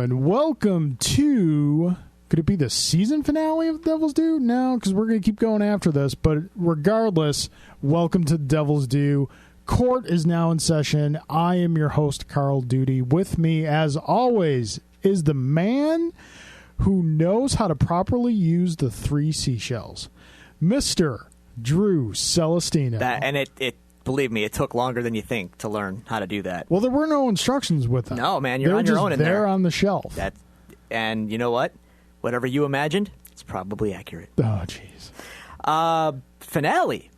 gentlemen, welcome to... Could it be the season finale of Devil's Due? No, because we're going to keep going after this. But regardless, welcome to Devil's Due. Court is now in session. I am your host, Carl Duty. With me, as always, is the man who knows how to properly use the 3 seashells, Mr. Drew Celestino. Believe me, it took longer than you think to learn how to do that. Well, there were no instructions with them. No, man, you're on your own in there. They're on the shelf. And you know what? Whatever you imagined, it's probably accurate. Oh, jeez. Finale.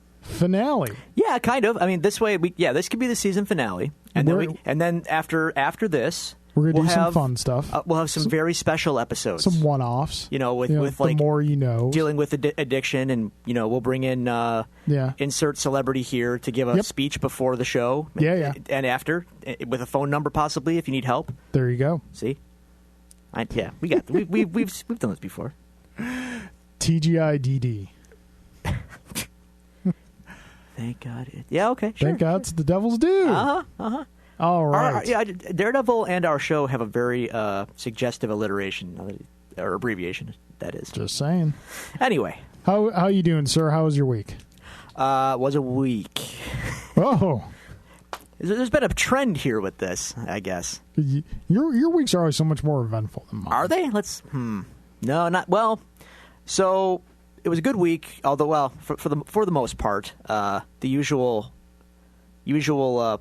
Yeah, kind of. I mean, this way, this could be the season finale, and then after this, we're gonna do some fun stuff. We'll have some very special episodes, some one-offs. With the more you know, dealing with addiction, and we'll bring in insert celebrity here to give a speech before the show. And after, with a phone number possibly if you need help. There you go. See. We got we've done this before. TGIDD. Thank God. Yeah, okay. Sure, Thank God it's the Devil's Due. All right. Daredevil and our show have a very suggestive alliteration or abbreviation. That is. Just saying. Anyway, how you doing, sir? How was your week? Was a week. Oh. There's been a trend here with this, I guess. Your weeks are always so much more eventful than mine. Are they? No, not well. So it was a good week, although for the most part, the usual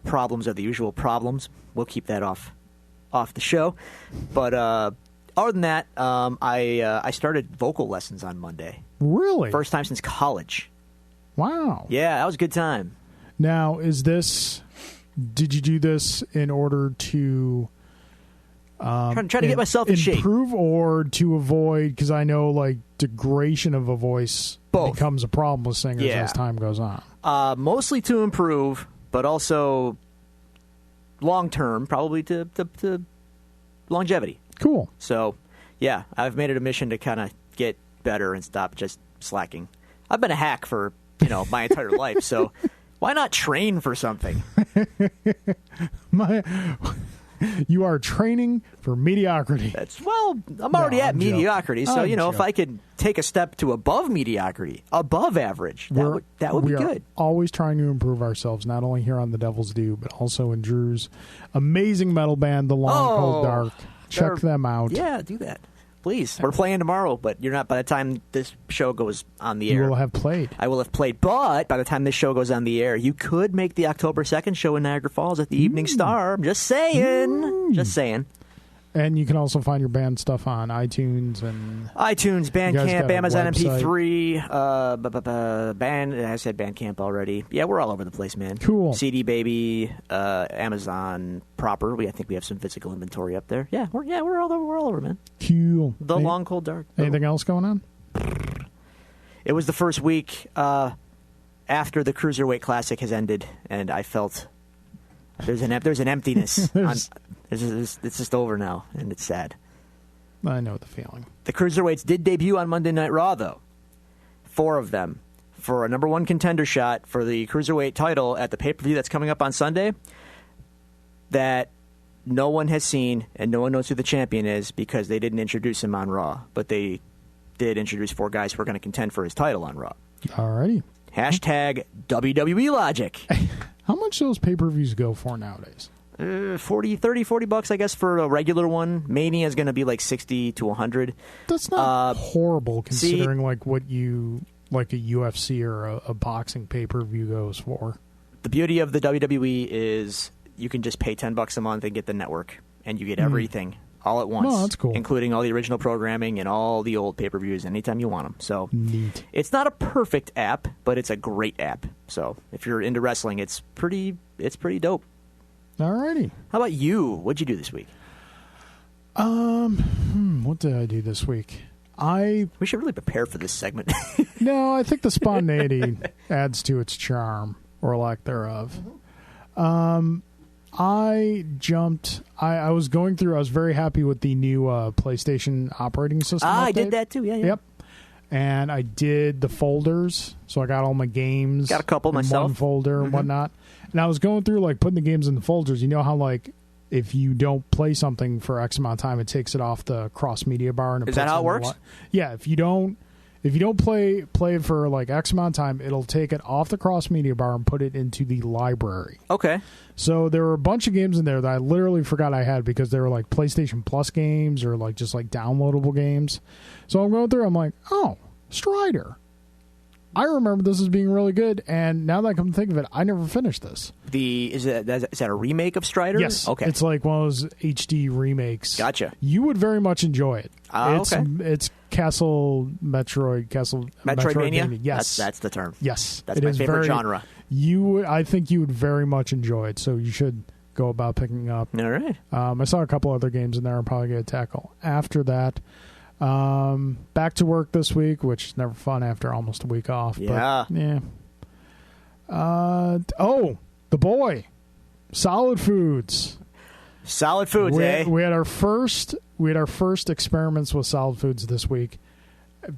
problems are the usual problems. We'll keep that off the show. But other than that, I started vocal lessons on Monday. Really? First time since college. Wow. Yeah, that was a good time. Now, did you do this in order to trying to get myself in shape, improve, or to avoid? Because I know degradation of a voice becomes a problem with singers as time goes on. Mostly to improve, but also long term, probably to longevity. Cool. So, yeah, I've made it a mission to kind of get better and stop just slacking. I've been a hack for my entire life, so. Why not train for something? You are training for mediocrity. I'm already at mediocrity, so if I could take a step to above mediocrity, above average, that would be good. We're always trying to improve ourselves, not only here on the Devil's Due, but also in Drew's amazing metal band, The Long Cold Dark. Check them out. Yeah, do that. Please. We're playing tomorrow, but you're not by the time this show goes on the air. You will have played. I will have played, but by the time this show goes on the air, you could make the October 2nd show in Niagara Falls at the Evening Star. I'm just saying. Just saying. And you can also find your band stuff on iTunes, Bandcamp, Amazon MP3, band. I said Bandcamp already. Yeah, we're all over the place, man. Cool. CD Baby, Amazon proper. I think we have some physical inventory up there. Yeah, we're all over, man. Cool. The Long Cold Dark. Anything else going on? It was the first week after the Cruiserweight Classic has ended, and I felt there's an emptiness. It's just over now, and it's sad. I know the feeling. The Cruiserweights did debut on Monday Night Raw, though. 4 of them for a number 1 contender shot for the Cruiserweight title at the pay-per-view that's coming up on Sunday that no one has seen and no one knows who the champion is because they didn't introduce him on Raw. But they did introduce 4 guys who are going to contend for his title on Raw. All righty. Hashtag WWE Logic. How much do those pay-per-views go for nowadays? $40, I guess, for a regular one. Mania is going to be like $60 to $100. That's not horrible considering what you a UFC or a boxing pay-per-view goes for. The beauty of the WWE is you can just pay $10 a month and get the network, and you get everything all at once. Oh, that's cool. Including all the original programming and all the old pay-per-views anytime you want them. So neat. It's not a perfect app, but it's a great app. So if you're into wrestling, it's pretty dope. Alrighty. How about you? What'd you do this week? What did I do this week? We should really prepare for this segment. No, I think the spontaneity adds to its charm, or lack thereof. I was going through, I was very happy with the new PlayStation operating system update. I did that too, yeah. Yep. And I did the folders, so I got all my games. Got a couple in myself. one folder and whatnot. And I was going through, putting the games in the folders. You know how, if you don't play something for X amount of time, it takes it off the cross media bar. And Is that how it works? Yeah, if you don't play it for like X amount of time, it'll take it off the cross media bar and put it into the library. Okay. So there were a bunch of games in there that I literally forgot I had because they were like PlayStation Plus games or like just like downloadable games. So I'm going through, I'm like, oh, Strider. I remember this as being really good, and now that I come to think of it, I never finished this. Is that a remake of Strider? Yes. Okay. It's like one of those HD remakes. Gotcha. You would very much enjoy it. Okay. It's Metroidvania. Yes. That's the term. Yes. That's my favorite genre. I think you would very much enjoy it, so you should go about picking up. All right. I saw a couple other games in there I'm probably going to tackle after that. Back to work this week, which is never fun after almost a week off. Yeah. But, yeah. The boy. Solid Foods. Solid Foods, eh? We had our first experiments with Solid Foods this week.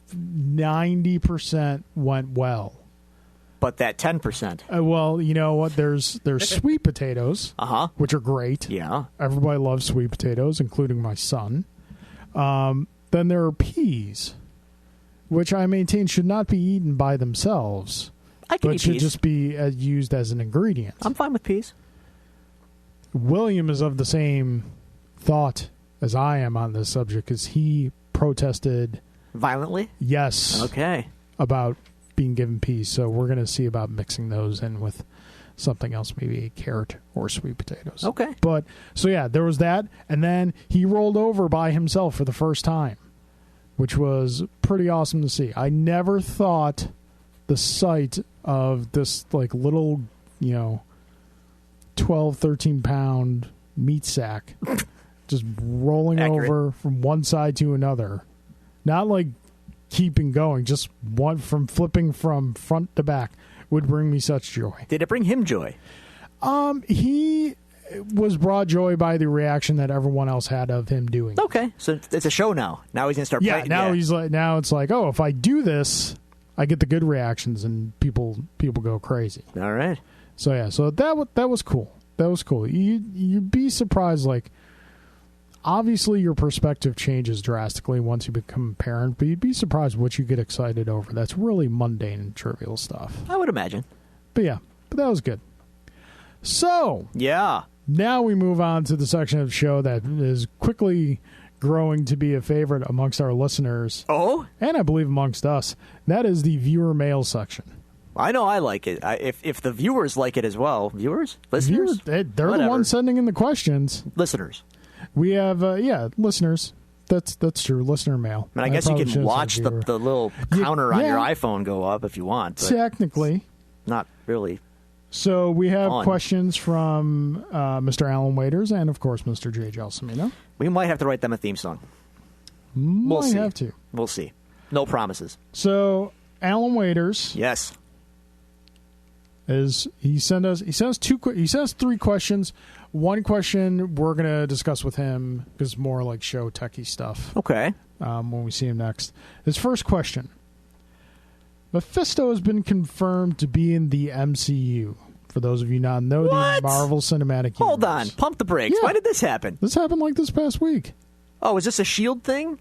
90% went well. But that 10%. Well, you know what? There's sweet potatoes, which are great. Yeah. Everybody loves sweet potatoes, including my son. Then there are peas, which I maintain should not be eaten by themselves, but should just be used as an ingredient. I'm fine with peas. William is of the same thought as I am on this subject because he protested violently. Yes. Okay. About being given peas, so we're going to see about mixing those in with something else, maybe a carrot or sweet potatoes. Okay. But so yeah, there was that, and then he rolled over by himself for the first time, which was pretty awesome to see. I never thought the sight of this like little, 12, 13 pound meat sack just rolling over from one side to another, not like keeping going, just one from flipping from front to back, would bring me such joy. Did it bring him joy? He was brought joy by the reaction that everyone else had of him doing. Okay, so it's a show now. Now he's gonna start. Yeah, now it's like, oh, if I do this, I get the good reactions and people go crazy. All right. So yeah, so that was cool. That was cool. You'd be surprised. Like, obviously, your perspective changes drastically once you become a parent, but you'd be surprised what you get excited over. That's really mundane and trivial stuff. I would imagine. But that was good. So yeah, now we move on to the section of the show that is quickly growing to be a favorite amongst our listeners. Oh, and I believe amongst us. That is the viewer mail section. I know I like it. If the viewers like it as well, listeners, they're the ones sending in the questions. Listeners, we have listeners. That's true. Listener mail. I guess you can watch the little counter on your iPhone go up if you want. But technically, not really. So we have questions from Mr. Alan Waiters and of course Mr. J. Gelsomino. We might have to write them a theme song. We'll see. Have to. We'll see. No promises. So Alan Waiters, yes. He sent us 3 questions. One question we're going to discuss with him because it's more like show techie stuff. Okay. When we see him next. His first question. Mephisto has been confirmed to be in the MCU. For those of you not know, the Marvel Cinematic Universe. Hold on. Pump the brakes. Yeah. Why did this happen? This happened like this past week. Oh, is this a S.H.I.E.L.D. thing?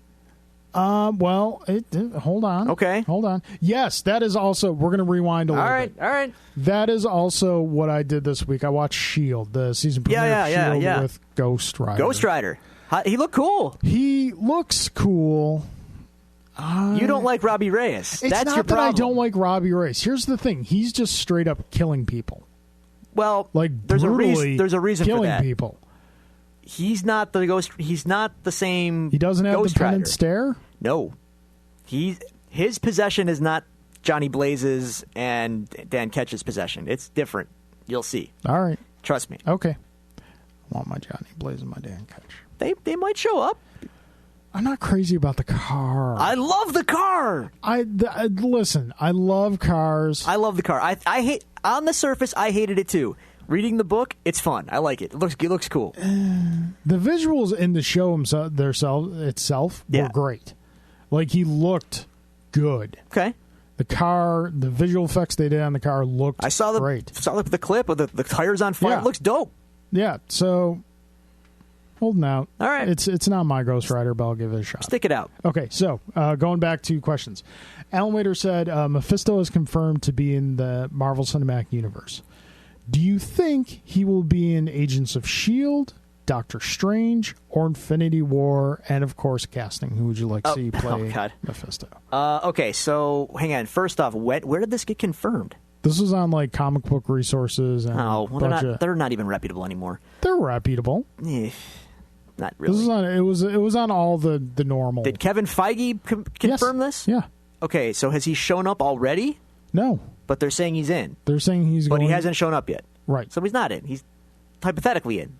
Hold on. Okay. Hold on. Yes, that is also, we're going to rewind a little bit. All right. That is also what I did this week. I watched S.H.I.E.L.D., the season premiere of S.H.I.E.L.D. with Ghost Rider. Ghost Rider. He looked cool. He looks cool. You don't like Robbie Reyes. It's That's not your problem. That I don't like Robbie Reyes. Here's the thing. He's just straight up killing people. Well, like there's a reason killing for that. People. He's not the ghost. He's not the same. He doesn't have Ghost the pen Rider. and stare. No, his possession is not Johnny Blaze's and Dan Ketch's possession. It's different. You'll see. All right, trust me. Okay, I want my Johnny Blaze and my Dan Ketch. They might show up. I'm not crazy about the car. I love the car. Listen. I love cars. I love the car. I hate on the surface. I hated it too. Reading the book, it's fun. I like it. It looks cool. The visuals in the show itself were great. Like, he looked good. Okay. The car, the visual effects they did on the car looked great. I saw the clip of the tires on fire. Yeah. It looks dope. Yeah. So holding out. All right. It's not my Ghost Rider, but I'll give it a shot. Stick it out. Okay, so going back to questions. Alan Wader said Mephisto is confirmed to be in the Marvel Cinematic Universe. Do you think he will be in Agents of S.H.I.E.L.D., Doctor Strange, or Infinity War, and, of course, casting? Who would you like to see play Mephisto? Okay, so hang on. First off, where did this get confirmed? This was on, like, comic book resources. And they're not even reputable anymore. They're reputable. Not really. This is on, it was on all the normal. Did Kevin Feige confirm this? Yeah. Okay, so has he shown up already? No. But they're saying he's in. They're saying he's But going... he hasn't shown up yet. Right. So he's not in. He's hypothetically in.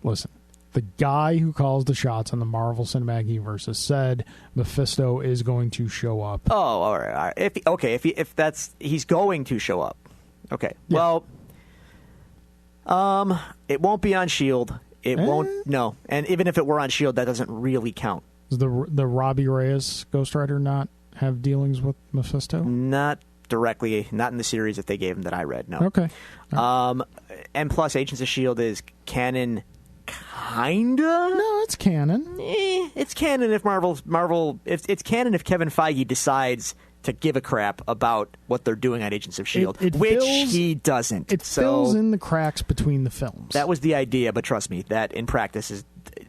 Listen, the guy who calls the shots on the Marvel Cinematic Universe has said Mephisto is going to show up. Oh, all right. If that's he's going to show up. Okay. Yeah. Well, it won't be on S.H.I.E.L.D. It won't. No, and even if it were on S.H.I.E.L.D., that doesn't really count. Does the Robbie Reyes Ghost Rider not have dealings with Mephisto? Not directly. Not in the series that they gave him that I read. No. Okay. And plus, Agents of S.H.I.E.L.D. is canon. Kinda? No, it's canon. It's canon if Marvel. If it's canon if Kevin Feige decides to give a crap about what they're doing on Agents of S.H.I.E.L.D., which he doesn't. It fills in the cracks between the films. That was the idea, but trust me, that in practice is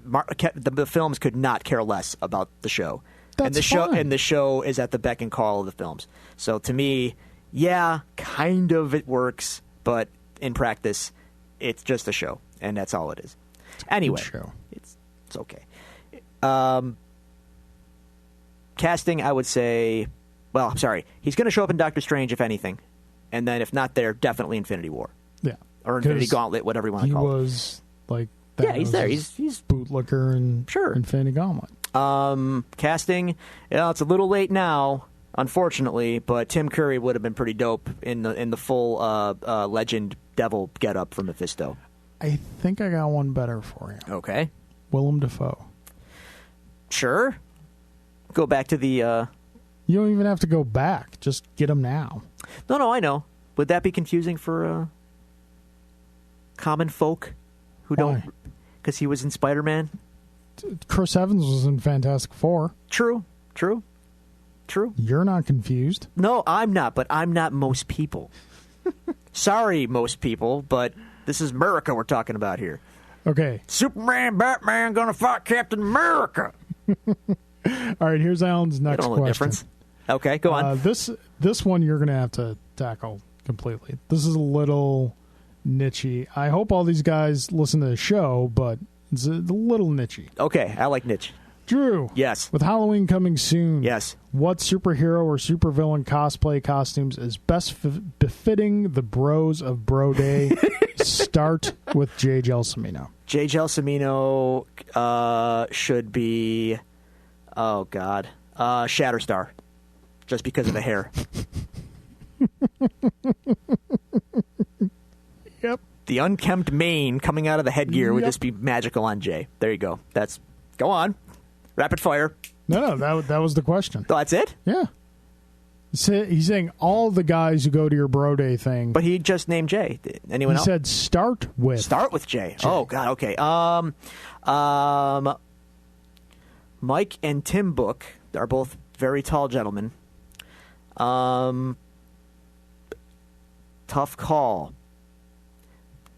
the films could not care less about the show. That's and the show is at the beck and call of the films. So to me, yeah, kind of it works, but in practice, it's just a show, and that's all it is. Anyway, it's okay. Casting, I would say. Well, I'm sorry. He's going to show up in Doctor Strange, if anything, and then if not there, definitely Infinity War. Yeah, or Infinity Gauntlet, whatever you want to call it. He was like, he's there. He's bootlicker and Infinity Gauntlet. Casting, it's a little late now, unfortunately, but Tim Curry would have been pretty dope in the full legend devil getup for Mephisto. I think I got one better for you. Okay. Willem Dafoe. Sure. Go back to the... You don't even have to go back. Just get him now. No, I know. Would that be confusing for common folk who don't... Because he was in Spider-Man? Chris Evans was in Fantastic Four. True. You're not confused. No, I'm not, but I'm not most people. Sorry, most people, but... This is America we're talking about here. Okay. Superman, Batman, gonna fight Captain America. All right, here's Alan's next question. Difference. Okay, go on. This one you're going to have to tackle completely. This is a little niche-y. I hope all these guys listen to the show, but it's a little niche-y. Okay, I like niche. Drew. Yes. With Halloween coming soon. Yes. What superhero or supervillain cosplay costumes is best befitting the bros of Bro Day? Start with J. Gelsomino. J. Gelsomino should be, oh God, Shatterstar, just because of the hair. Yep. The unkempt mane coming out of the headgear would just be magical on Jay. There you go. Go on. Rapid fire. No, that was the question. Oh, that's it? Yeah. He's saying all the guys who go to your Bro Day thing. But he just named Jay. Anyone else? He said start with Jay. Oh, God, okay. Mike and Tim Book are both very tall gentlemen. Tough call.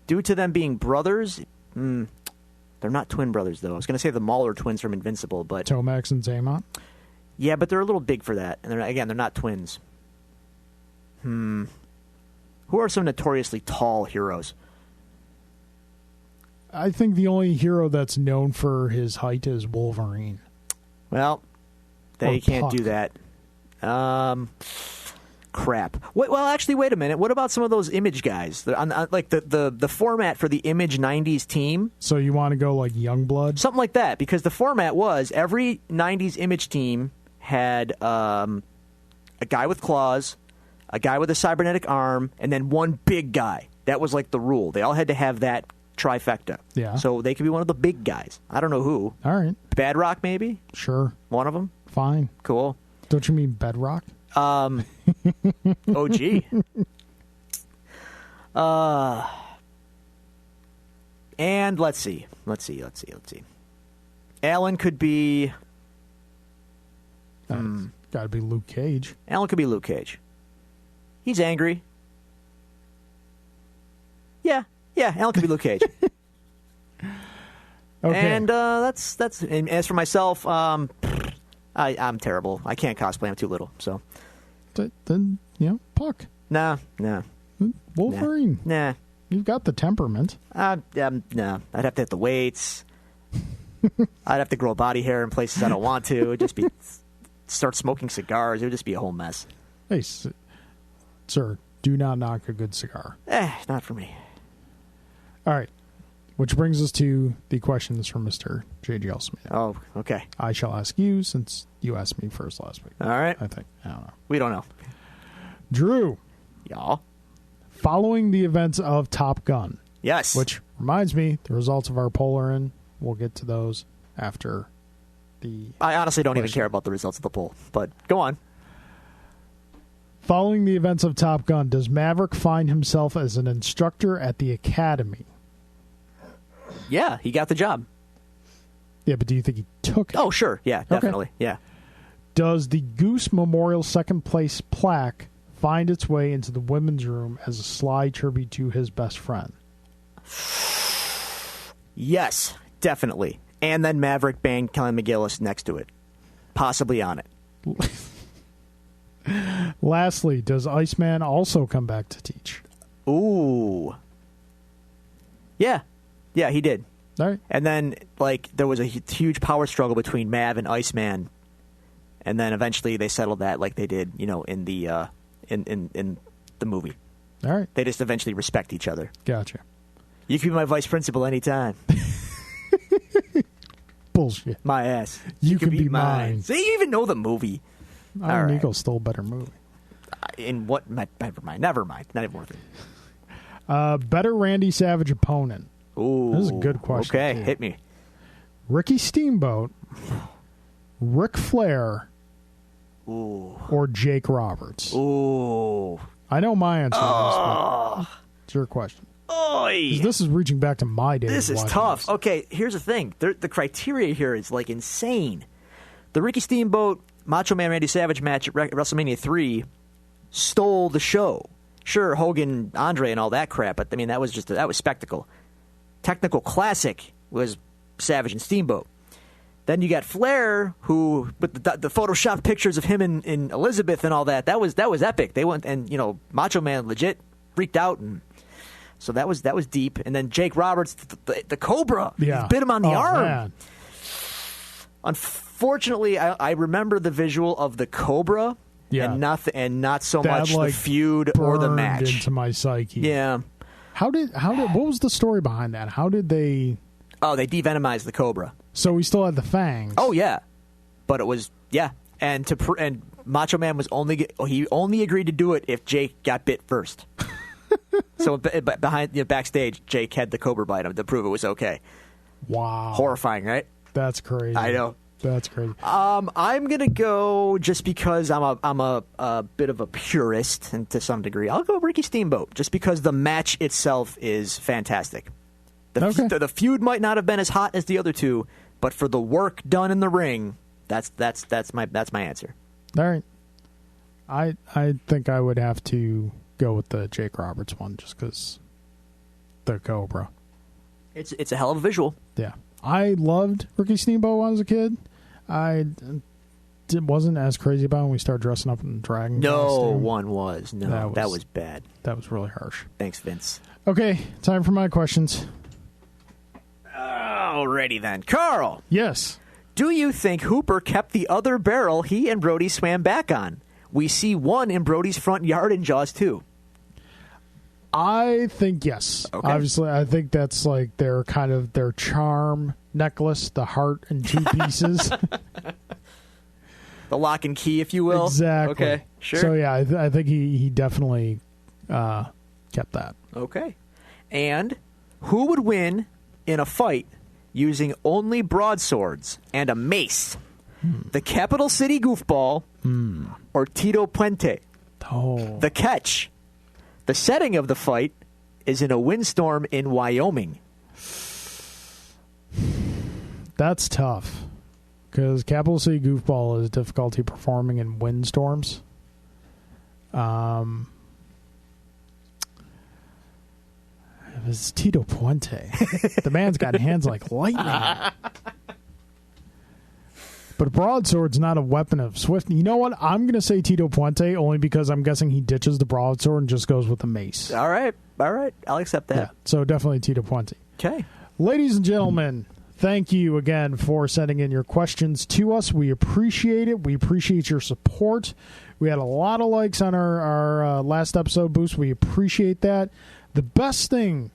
Due to them being brothers, they're not twin brothers, though. I was going to say the Mauler twins from Invincible, but... Tomax and Zaymont? Yeah, but they're a little big for that. And they're not twins. Who are some notoriously tall heroes? I think the only hero that's known for his height is Wolverine. Well, they can't do that. Crap. Well, actually, wait a minute. What about some of those Image guys? Like the format for the Image 90s team? So you want to go like Youngblood? Something like that, because the format was every 90s Image team had a guy with claws, a guy with a cybernetic arm, and then one big guy. That was like the rule. They all had to have that trifecta. Yeah. So they could be one of the big guys. I don't know who. All right. Badrock, maybe? Sure. One of them? Fine. Cool. Don't you mean Bedrock? OG. And let's see. Alan could be... Got to be Luke Cage. Alan could be Luke Cage. He's angry. Yeah, Alan could be Luke Cage. Okay. And that's. And as for myself, I'm terrible. I can't cosplay. I'm too little. So Then, Puck. nah. Wolverine. Nah. You've got the temperament. No. I'd have to hit the weights. I'd have to grow body hair in places I don't want to. It'd just be start smoking cigars. It would just be a whole mess. Hey, sir, do not knock a good cigar. Not for me. All right. Which brings us to the questions from Mr. J.G.L. Smith. Oh, okay. I shall ask you since you asked me first last week. All right. I think. I don't know. We don't know. Drew. Y'all. Following the events of Top Gun. Yes. Which reminds me, the results of our poll are in. We'll get to those after the... I honestly don't even care about the results of the poll, but go on. Following the events of Top Gun, does Maverick find himself as an instructor at the Academy? Yeah, he got the job. Yeah, but do you think he took it? Oh, sure. Yeah, definitely. Okay. Yeah. Does the Goose Memorial second place plaque find its way into the women's room as a sly tribute to his best friend? Yes, definitely. And then Maverick banged Kelly McGillis next to it. Possibly on it. Lastly, does Iceman also come back to teach? Ooh. Yeah. Yeah, he did. All right. And then, there was a huge power struggle between Mav and Iceman. And then eventually they settled that like they did, in the in the movie. All right. They just eventually respect each other. Gotcha. You can be my vice principal anytime. Bullshit. My ass. You can be mine. So you even know the movie. Iron Eagle's still a better movie. In what? Never mind. Not even worth it. Better Randy Savage opponent. Ooh. This is a good question. Okay, too. hit me. Ricky Steamboat, Ric Flair, or Jake Roberts? Ooh. I know my answer to this, but it's your question. Oy. 'Cause this is reaching back to my days. This is watching tough. this. Okay, here's the thing. The criteria here is insane. The Ricky Steamboat Macho Man Randy Savage match at WrestleMania 3 stole the show. Sure, Hogan, Andre, and all that crap, but that was that was spectacle. Technical classic was Savage and Steamboat. Then you got Flair, who with the Photoshop pictures of him and Elizabeth and all that. That was epic. They went and Macho Man legit freaked out, and so that was deep. And then Jake Roberts, the Cobra, Yeah. bit him on the arm. Man. Unfortunately, I remember the visual of the Cobra, Yeah. and not so That, much the feud or the burned match. into my psyche. Yeah. How did what was the story behind that? How did they? Oh, they devenomized the Cobra. So we still had the fangs. Oh yeah, but it was and and Macho Man was only agreed to do it if Jake got bit first. So behind backstage, Jake had the Cobra bite him to prove it was okay. Wow. Horrifying, right? That's crazy. I know. That's crazy. I'm gonna go just because I'm a bit of a purist, and to some degree, I'll go Ricky Steamboat just because the match itself is fantastic. The feud might not have been as hot as the other two, but for the work done in the ring, that's my answer. All right. I think I would have to go with the Jake Roberts one just because the Cobra. It's a hell of a visual. Yeah. I loved Ricky Steamboat when I was a kid. I wasn't as crazy about when we started dressing up in dragon No costume. one was. No, that was bad. That was really harsh. Thanks, Vince. Okay, time for my questions. Alrighty then. Carl, Yes. do you think Hooper kept the other barrel he and Brody swam back on? We see one in Brody's front yard in Jaws 2. I think yes. Okay. Obviously, I think that's their kind of their charm necklace, the heart in two pieces. The lock and key, if you will. Exactly. Okay, sure. So yeah, I think he definitely kept that. Okay. And who would win in a fight using only broadswords and a mace? The Capital City Goofball or Tito Puente? Oh, The catch. The setting of the fight is in a windstorm in Wyoming. That's tough. Because Capital City Goofball is difficulty performing in windstorms. It was Tito Puente. The man's got hands like lightning. But a broadsword's not a weapon of swift. You know what? I'm going to say Tito Puente only because I'm guessing he ditches the broadsword and just goes with the mace. All right. I'll accept that. Yeah, so definitely Tito Puente. Okay. Ladies and gentlemen, thank you again for sending in your questions to us. We appreciate it. We appreciate your support. We had a lot of likes on our last episode boost. We appreciate that. The best thing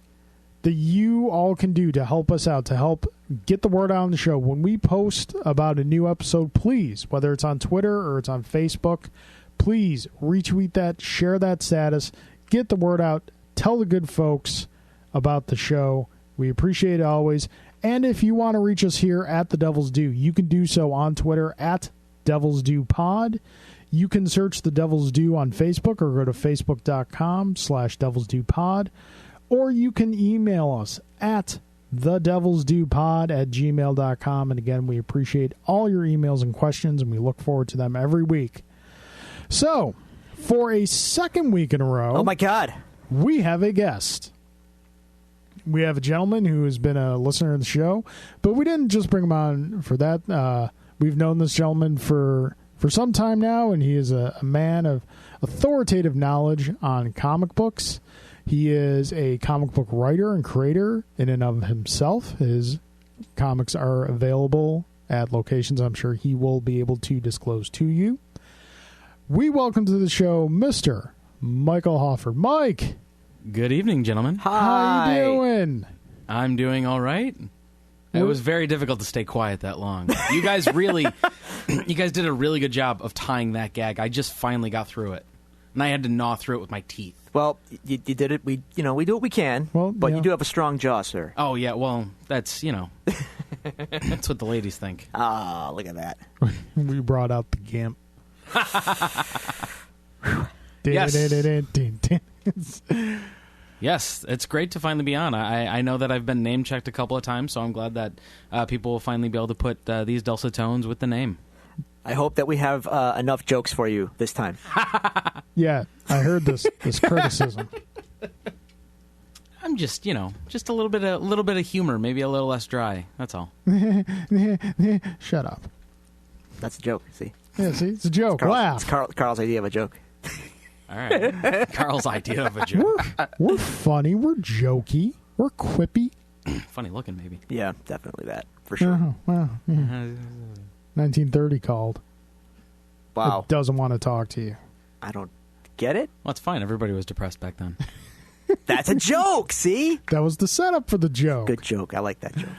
that you all can do to help us out, to help get the word out on the show, when we post about a new episode, please, whether it's on Twitter or it's on Facebook, please retweet that, share that status, get the word out, tell the good folks about the show. We appreciate it always. And if you want to reach us here at The Devil's Due, you can do so on Twitter at Devil's Due Pod. You can search The Devil's Due on Facebook or go to facebook.com/Devil's Due Pod. Or you can email us at thedevilsdupod@gmail.com. And again, we appreciate all your emails and questions, and we look forward to them every week. So, for a second week in a row, Oh, my God. we have a guest. We have a gentleman who has been a listener of the show, but we didn't just bring him on for that. We've known this gentleman for some time now, and he is a man of authoritative knowledge on comic books. He is a comic book writer and creator in and of himself. His comics are available at locations I'm sure he will be able to disclose to you. We welcome to the show Mr. Michael Hofford. Mike! Good evening, gentlemen. How you doing? I'm doing all right. It was very difficult to stay quiet that long. You guys did a really good job of tying that gag. I just finally got through it. And I had to gnaw through it with my teeth. Well, you did it. We do what we can. Well, but yeah. you do have a strong jaw, sir. Oh, yeah, well, that's, that's what the ladies think. Ah, look at that. We brought out the gimp. Yes. Yes, it's great to finally be on. I know that I've been name-checked a couple of times, so I'm glad that people will finally be able to put these dulcet tones with the name. I hope that we have enough jokes for you this time. Yeah, I heard this criticism. I'm just, just a little bit of humor, maybe a little less dry. That's all. Shut up. That's a joke, see? Yeah, see, it's a joke. Laugh. It's Carl's idea of a joke. All right. Carl's idea of a joke. We're funny. We're jokey. We're quippy. Funny looking, maybe. Yeah, definitely that, for sure. Well, yeah. 1930 called. Wow. It doesn't want to talk to you. I don't get it. Well, it's fine. Everybody was depressed back then. That's a joke, see? That was the setup for the joke. Good joke. I like that joke.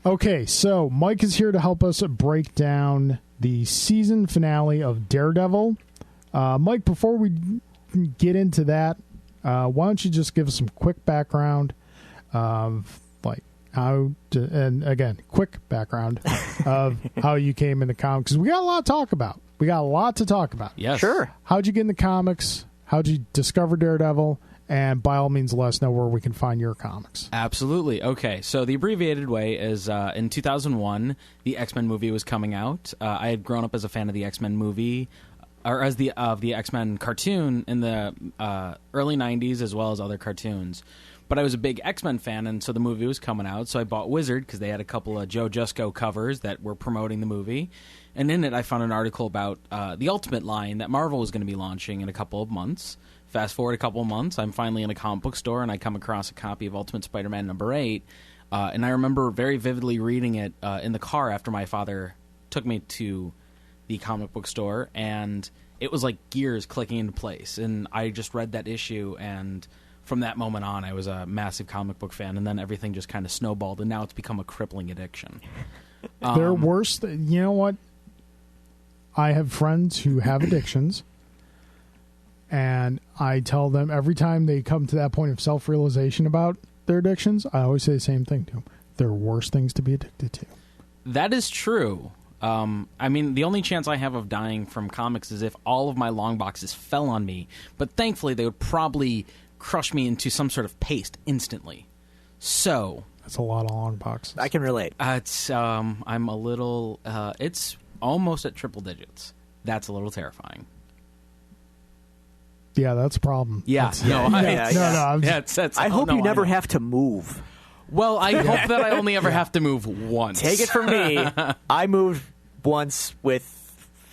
Okay, so Mike is here to help us break down the season finale of Daredevil. Mike, before we get into that, why don't you just give us some quick background of quick background of how you came into comics? Because we got a lot to talk about. Yes. Sure. How'd you get into comics? How'd you discover Daredevil? And by all means, let us know where we can find your comics. Absolutely. Okay, so the abbreviated way is in 2001, the X-Men movie was coming out. I had grown up as a fan of the X-Men movie, or as the X-Men cartoon in the early 90s, as well as other cartoons. But I was a big X-Men fan, and so the movie was coming out, so I bought Wizard because they had a couple of Joe Jusko covers that were promoting the movie. And in it, I found an article about the Ultimate line that Marvel was going to be launching in a couple of months. Fast forward a couple of months, I'm finally in a comic book store, and I come across a copy of Ultimate Spider-Man #8. And I remember very vividly reading it in the car after my father took me to the comic book store, and it was like gears clicking into place. And I just read that issue, and from that moment on, I was a massive comic book fan, and then everything just kind of snowballed, and now it's become a crippling addiction. They're worse. You know what? I have friends who have addictions, and I tell them every time they come to that point of self-realization about their addictions, I always say the same thing to them. There are worse things to be addicted to. That is true. I mean, the only chance I have of dying from comics is if all of my long boxes fell on me, but thankfully they would probably crush me into some sort of paste instantly. So That's a lot of long boxes. I can relate. I'm a little. It's almost at triple digits. That's a little terrifying. Yeah, that's a problem. Yeah, That's- no, I'm I hope you never have to move. Well, I hope that I only ever have to move once. Take it from me. I moved once with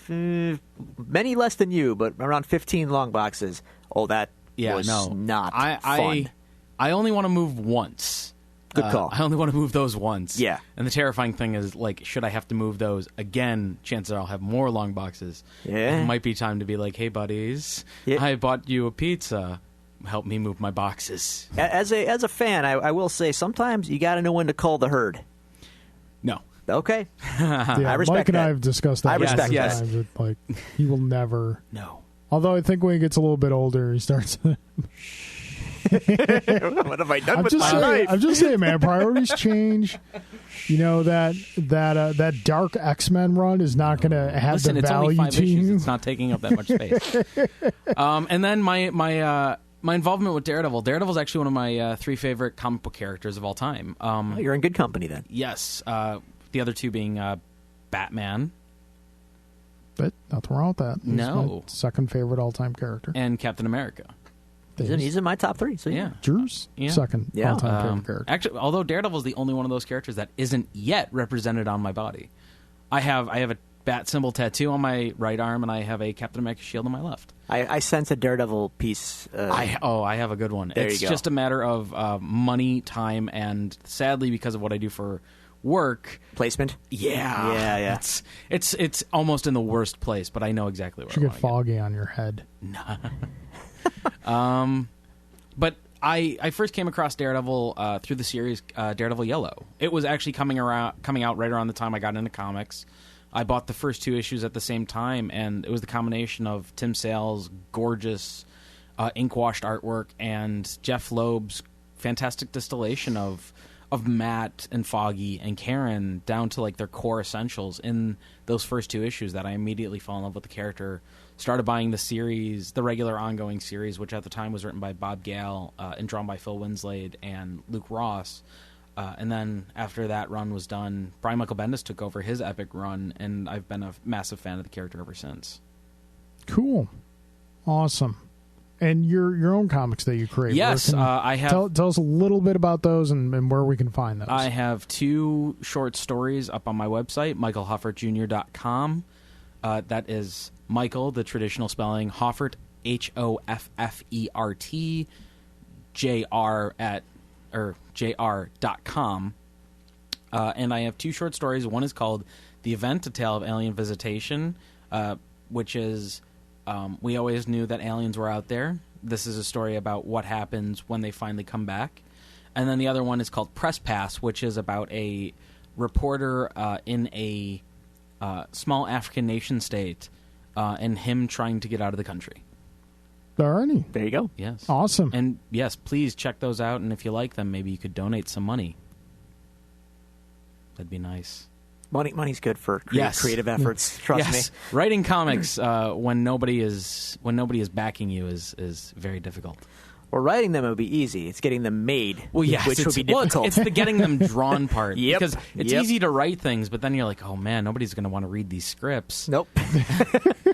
many less than you, but around 15 long boxes. Oh, that was not fun. I only want to move once. Good call. I only want to move those once. Yeah. And the terrifying thing is, like, should I have to move those again, chances are I'll have more long boxes. Yeah. It might be time to be like, hey, buddies, Yeah. I bought you a pizza. Help me move my boxes. As a fan, I will say sometimes you got to know when to call the herd. No. Okay. Yeah, I respect Mike and that. I have discussed that. I respect many that. times. It's like he will never. No. Although I think when he gets a little bit older, he starts. What have I done with my life? I'm just saying, man. Priorities change. You know that dark X-Men run is not going to have Listen, the it's only value 5 to issues. you. It's not taking up that much space. And then my involvement with Daredevil. Daredevil's actually one of my 3 favorite comic book characters of all time. Oh, you're in good company then. Yes. The other 2 being Batman But nothing wrong with that. He's No. my second favorite all-time character. and Captain America. He's in my top 3. So Yeah. Drew's Yeah. second Yeah. all-time favorite character. Actually, although Daredevil's the only one of those characters that isn't yet represented on my body. I have a bat symbol tattoo on my right arm, and I have a Captain America shield on my left. I sense a Daredevil piece. I have a good one. There It's you go. just a matter of money, time, and sadly, because of what I do for work. Placement. Yeah. It's almost in the worst place, but I know exactly where You I get want to foggy on your head. But I first came across Daredevil through the series Daredevil Yellow. It was actually coming out right around the time I got into comics. I bought the first 2 issues at the same time, and it was the combination of Tim Sale's gorgeous ink-washed artwork and Jeff Loeb's fantastic distillation of Matt and Foggy and Karen down to like their core essentials in those first 2 issues that I immediately fell in love with the character. Started buying the series, the regular ongoing series, which at the time was written by Bob Gale and drawn by Phil Winslade and Luke Ross. And then after that run was done, Brian Michael Bendis took over his epic run, and I've been a massive fan of the character ever since. Cool. Awesome. And your own comics that you create. Yes, I have. Tell us a little bit about those and where we can find those. I have 2 short stories up on my website, michaelhoffertjr.com. That is Michael, the traditional spelling, Hoffert, Hoffert, jr.com. And I have 2 short stories. One is called The Event, A Tale of Alien Visitation, which is we always knew that aliens were out there. This is a story about what happens when they finally come back. And then the other one is called Press Pass, which is about a reporter in a small African nation state and him trying to get out of the country. Alrighty. There you go. Yes. Awesome. And yes, please check those out. And if you like them, maybe you could donate some money. That'd be nice. Money's good for Yes. creative efforts. Trust Yes, me. writing comics when nobody is backing you is very difficult. Well, writing them would be easy. It's getting them made, Well, yes, which would be well, difficult. it's the getting them drawn part. Yep, Because it's yep. easy to write things, but then you're like, oh man, nobody's going to want to read these scripts. Nope.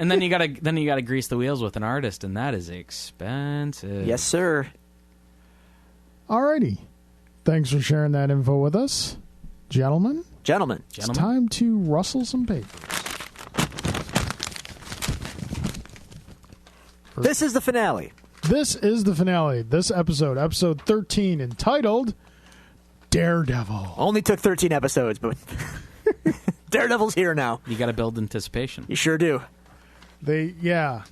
And then you gotta grease the wheels with an artist, and that is expensive. Yes, sir. Alrighty. Thanks for sharing that info with us. Gentlemen, Gentlemen. it's time to rustle some papers. This is the finale. This is the finale. This episode 13, entitled Daredevil. Only took 13 episodes, but Daredevil's here now. You got to build anticipation. You sure do. Yeah.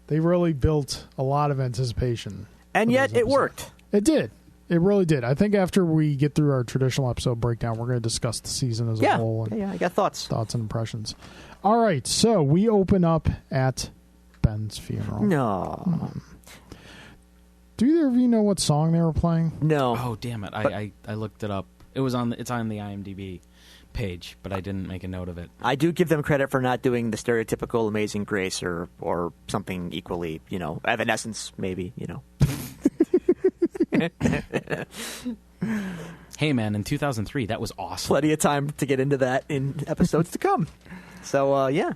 They really built a lot of anticipation. And for yet those it episodes. worked. It did. It really did. I think after we get through our traditional episode breakdown, we're going to discuss the season as a Yeah. whole and Yeah, I got thoughts. thoughts and impressions. All right, so we open up at Ben's funeral. No. Do either of you know what song they were playing? No. Oh damn it! I looked it up. It's on the IMDb page, but I didn't make a note of it. I do give them credit for not doing the stereotypical Amazing Grace or something equally, Evanescence, maybe, Hey, man, in 2003, that was awesome. Plenty of time to get into that in episodes to come. So, yeah.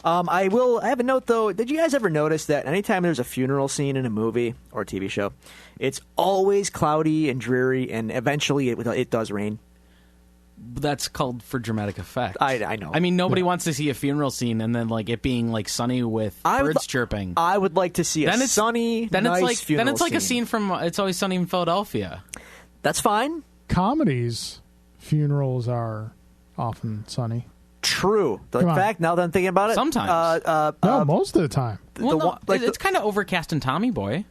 I have a note, though. Did you guys ever notice that anytime there's a funeral scene in a movie or a TV show, it's always cloudy and dreary, and eventually it does rain? That's called for dramatic effect. I know. I mean, nobody wants to see a funeral scene and then like it being like sunny with birds chirping. I would like to see a sunny, nice funeral Then it's like scene. a scene from It's Always Sunny in Philadelphia. That's fine. Comedies, funerals are often sunny. True. In Come on. fact, now that I'm thinking about it, Sometimes. No, most of the time. It's kind of overcast in Tommy Boy.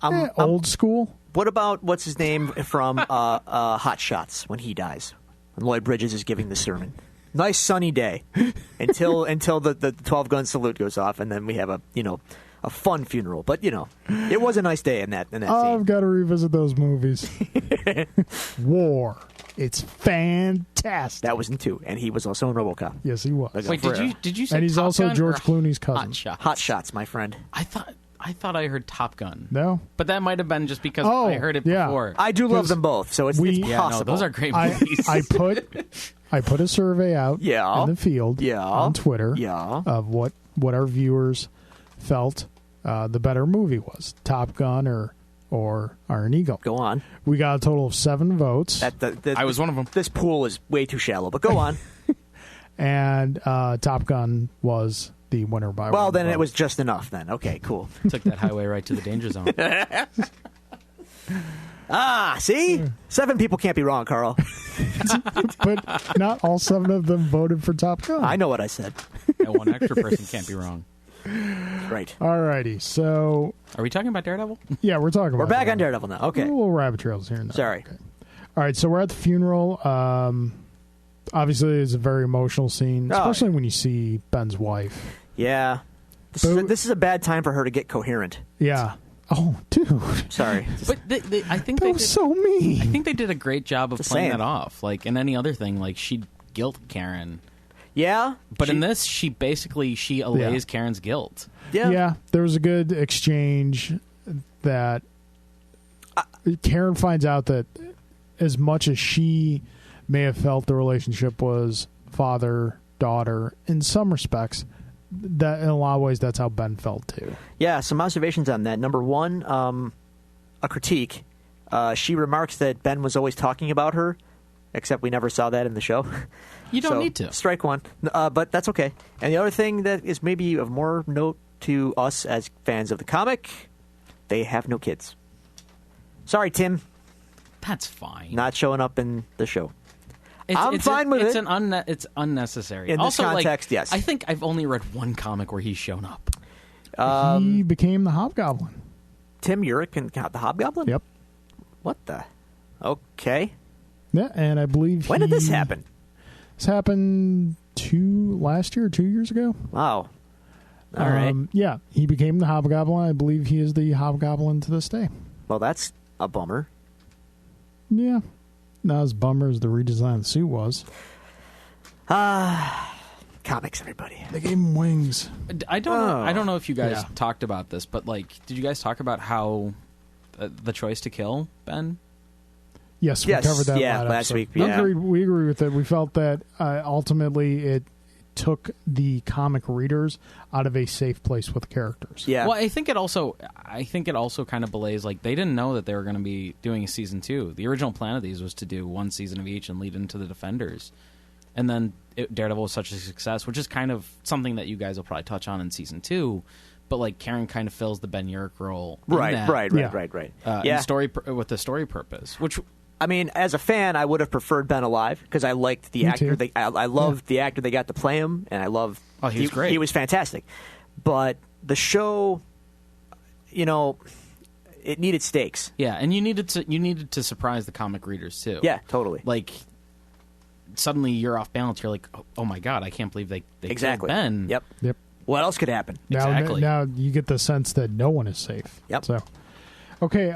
Old school. What about what's his name from Hot Shots when he dies? When Lloyd Bridges is giving the sermon. Nice sunny day until the 12-gun salute goes off, and then we have a fun funeral. But it was a nice day in that scene. I've got to revisit those movies. War. It's fantastic. That was in 2, and he was also in RoboCop. Yes, he was. Wait, did you say And he's Top also Gun George or Clooney's cousin. Hot Shots? Hot Shots, my friend. I thought I heard Top Gun. No? But that might have been just because Oh, I heard it yeah. before. I do love them both, so it's Yeah, no, possible. those are great I, movies. I put a survey out Yeah. in the field Yeah. on Twitter Yeah. of what our viewers felt the better movie was, Top Gun or Iron Eagle. Go on. We got a total of 7 votes, I was one of them. This pool is way too shallow, but go on. and Top Gun was the winner by Well, one then vote. it was just enough then. Okay, cool. Took that highway right to the danger zone. See? 7 people can't be wrong, Carl. But not all 7 of them voted for Top Gun. I know what I said. That one extra person can't be wrong. Right. Alrighty, so Are we talking about Daredevil? yeah, we're talking We're about back that. on Daredevil now. Okay. Little rabbit trails here and there. Sorry. Okay. All right, so we're at the funeral. Obviously, it's a very emotional scene, Oh, especially when you see Ben's wife. Yeah. This is a bad time for her to get coherent. Yeah. Oh, dude, Sorry. But I think that they was did, so mean. I think they did a great job of Just playing saying. that off. Like in any other thing, like she'd guilt Karen. Yeah. But in this, she allays Karen's guilt. Yeah. There was a good exchange that Karen finds out that as much as she may have felt the relationship was father-daughter, in some respects, that in a lot of ways, that's how Ben felt too. Yeah, some observations on that. Number one, a critique. She remarks that Ben was always talking about her, except we never saw that in the show. You don't So, need to. Strike one. But that's okay. And the other thing that is maybe of more note to us as fans of the comic, they have no kids. Sorry, Tim, That's fine. not showing up in the show. I'm fine with it. It's unnecessary. In this also, context, yes. I think I've only read one comic where he's shown up. He became the Hobgoblin. Tim Urich and the Hobgoblin? Yep. What the? Okay. Yeah, and I believe When did this happen? This happened last year or 2 years ago. Wow. All right. Yeah, he became the Hobgoblin. I believe he is the Hobgoblin to this day. Well, that's a bummer. Yeah. Not as bummer as the redesign of the suit was. Comics, everybody. They gave him wings. I don't know if you guys Yeah. talked about this, but did you guys talk about how the choice to kill Ben? Yes, Yes, we covered that yeah, last episode. week, yeah. We agree with it. We felt that ultimately it took the comic readers out of a safe place with characters. Yeah. Well, I think it also kind of belays they didn't know that they were going to be doing a season 2. The original plan of these was to do one season of each and lead into the Defenders, and then Daredevil was such a success, which is kind of something that you guys will probably touch on in season 2. But Karen kind of fills the Ben Urich role, in Right. in Yeah. story with the story purpose, which. I mean, as a fan, I would have preferred Ben alive because I liked the Me actor. too. I loved the actor they got to play him, and I loved. Oh, he was great. He was fantastic. But the show, it needed stakes. Yeah, and you needed to surprise the comic readers too. Yeah, totally. Suddenly you're off balance. You're like, oh my god, I can't believe they Exactly. killed Ben. Yep. Yep. What else could happen? Exactly. Now you get the sense that no one is safe. Yep. So, okay,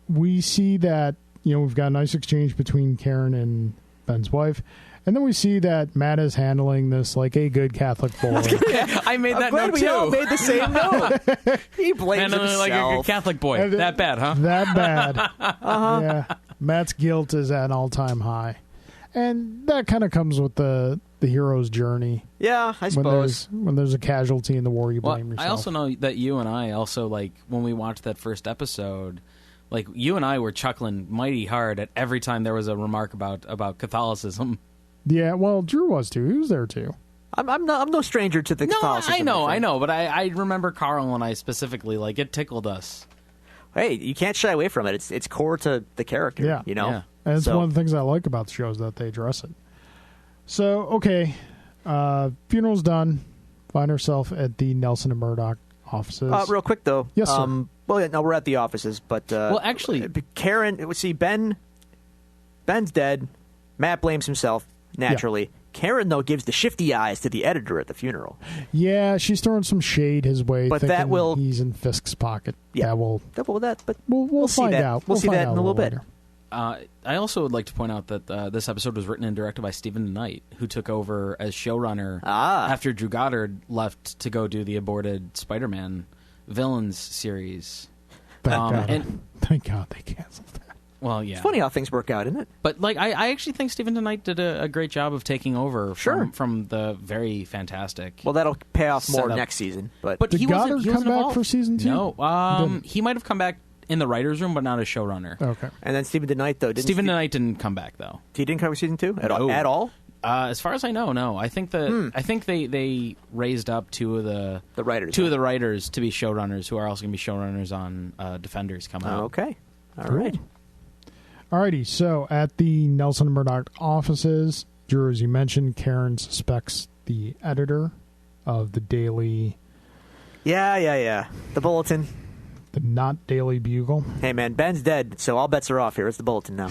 we see that we've got a nice exchange between Karen and Ben's wife, And then we see that Matt is handling this like a good Catholic boy. I made that Glad note we too. all made the same note. He blames And himself. like a good Catholic boy. And That bad, huh? That bad. Yeah. Matt's guilt is at an all-time high. And that kind of comes with the hero's journey. Yeah, I When suppose. there's a casualty in the war, you Well, blame yourself. I also know that you and I also, like, when we watched that first episode, like, you and I were chuckling mighty hard at every time there was a remark about Catholicism. Yeah, well, Drew was too. He was there too. I'm no stranger to the No, Catholicism. I know, but I remember Carl and I specifically, like, it tickled us. Hey, you can't shy away from it. It's core to the character. Yeah. You know. Yeah. And it's So- one of the things I like about the show is that they address it. So, okay, funeral's done. Find herself at the Nelson and Murdoch offices. Real quick though. Yes, sir. Well, yeah, no, we're at the offices, but Well, actually- Karen. See, Ben's dead. Matt blames himself naturally. Karen though gives the shifty eyes to the editor at the funeral. Yeah, she's throwing some shade his way, But that thinking will- he's in Fisk's pocket. Yeah. That will But we'll see find that. out. We'll see find that out in a little bit. later. I also would like to point out that this episode was written and directed by Stephen Knight, who took over as showrunner after Drew Goddard left to go do the aborted Spider-Man villains series. Thank God they canceled that. Well, yeah. It's funny how things work out, isn't it? But like, I actually think Stephen Knight did a great job of taking over from the very fantastic. Well, that'll pay off more Setup. next season. But Did he wasn't- Goddard he come wasn't back involved. for season 2? No, Didn't. he might have come back in the writers' room, but not as showrunner. Okay. and then Stephen DeKnight though. Stephen Knight didn't come back though. He didn't cover season 2 at all. No. At all. As far as I know, no. I think I think they raised up two of the writers. two of the writers to be showrunners, who are also going to be showrunners on Defenders coming out. Okay. All Cool. right. Alrighty, so at the Nelson and Murdoch offices, Drew, as you mentioned, Karen suspects the editor of the Daily, Yeah. The Bulletin. the Not Daily Bugle. Hey man, Ben's dead, so all bets are off here. It's the Bulletin now.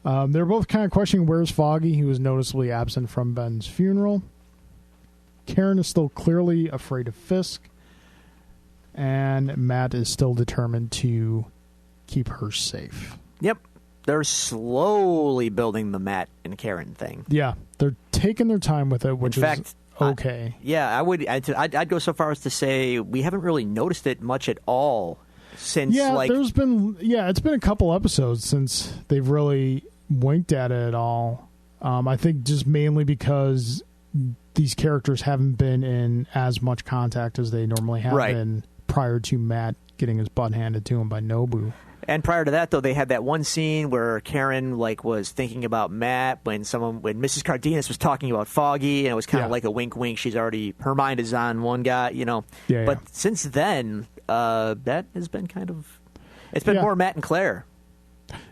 They're both kind of questioning where's Foggy. He was noticeably absent from Ben's funeral. Karen is still clearly afraid of Fisk, and Matt is still determined to keep her safe. Yep. They're slowly building the Matt and Karen thing. Yeah, they're taking their time with it, which In fact, is okay. Yeah, I'd go so far as to say we haven't really noticed it much at all since Yeah, like it's been a couple episodes since they've really winked at it at all. I think just mainly because these characters haven't been in as much contact as they normally have Right. been prior to Matt getting his butt handed to him by Nobu. And prior to that, though, they had that one scene where Karen was thinking about Matt when Mrs. Cardenas was talking about Foggy, and it was kind of Yeah. like a wink, wink. Her mind is on one guy, Yeah, But yeah. since then, that has been it's been Yeah. more Matt and Claire,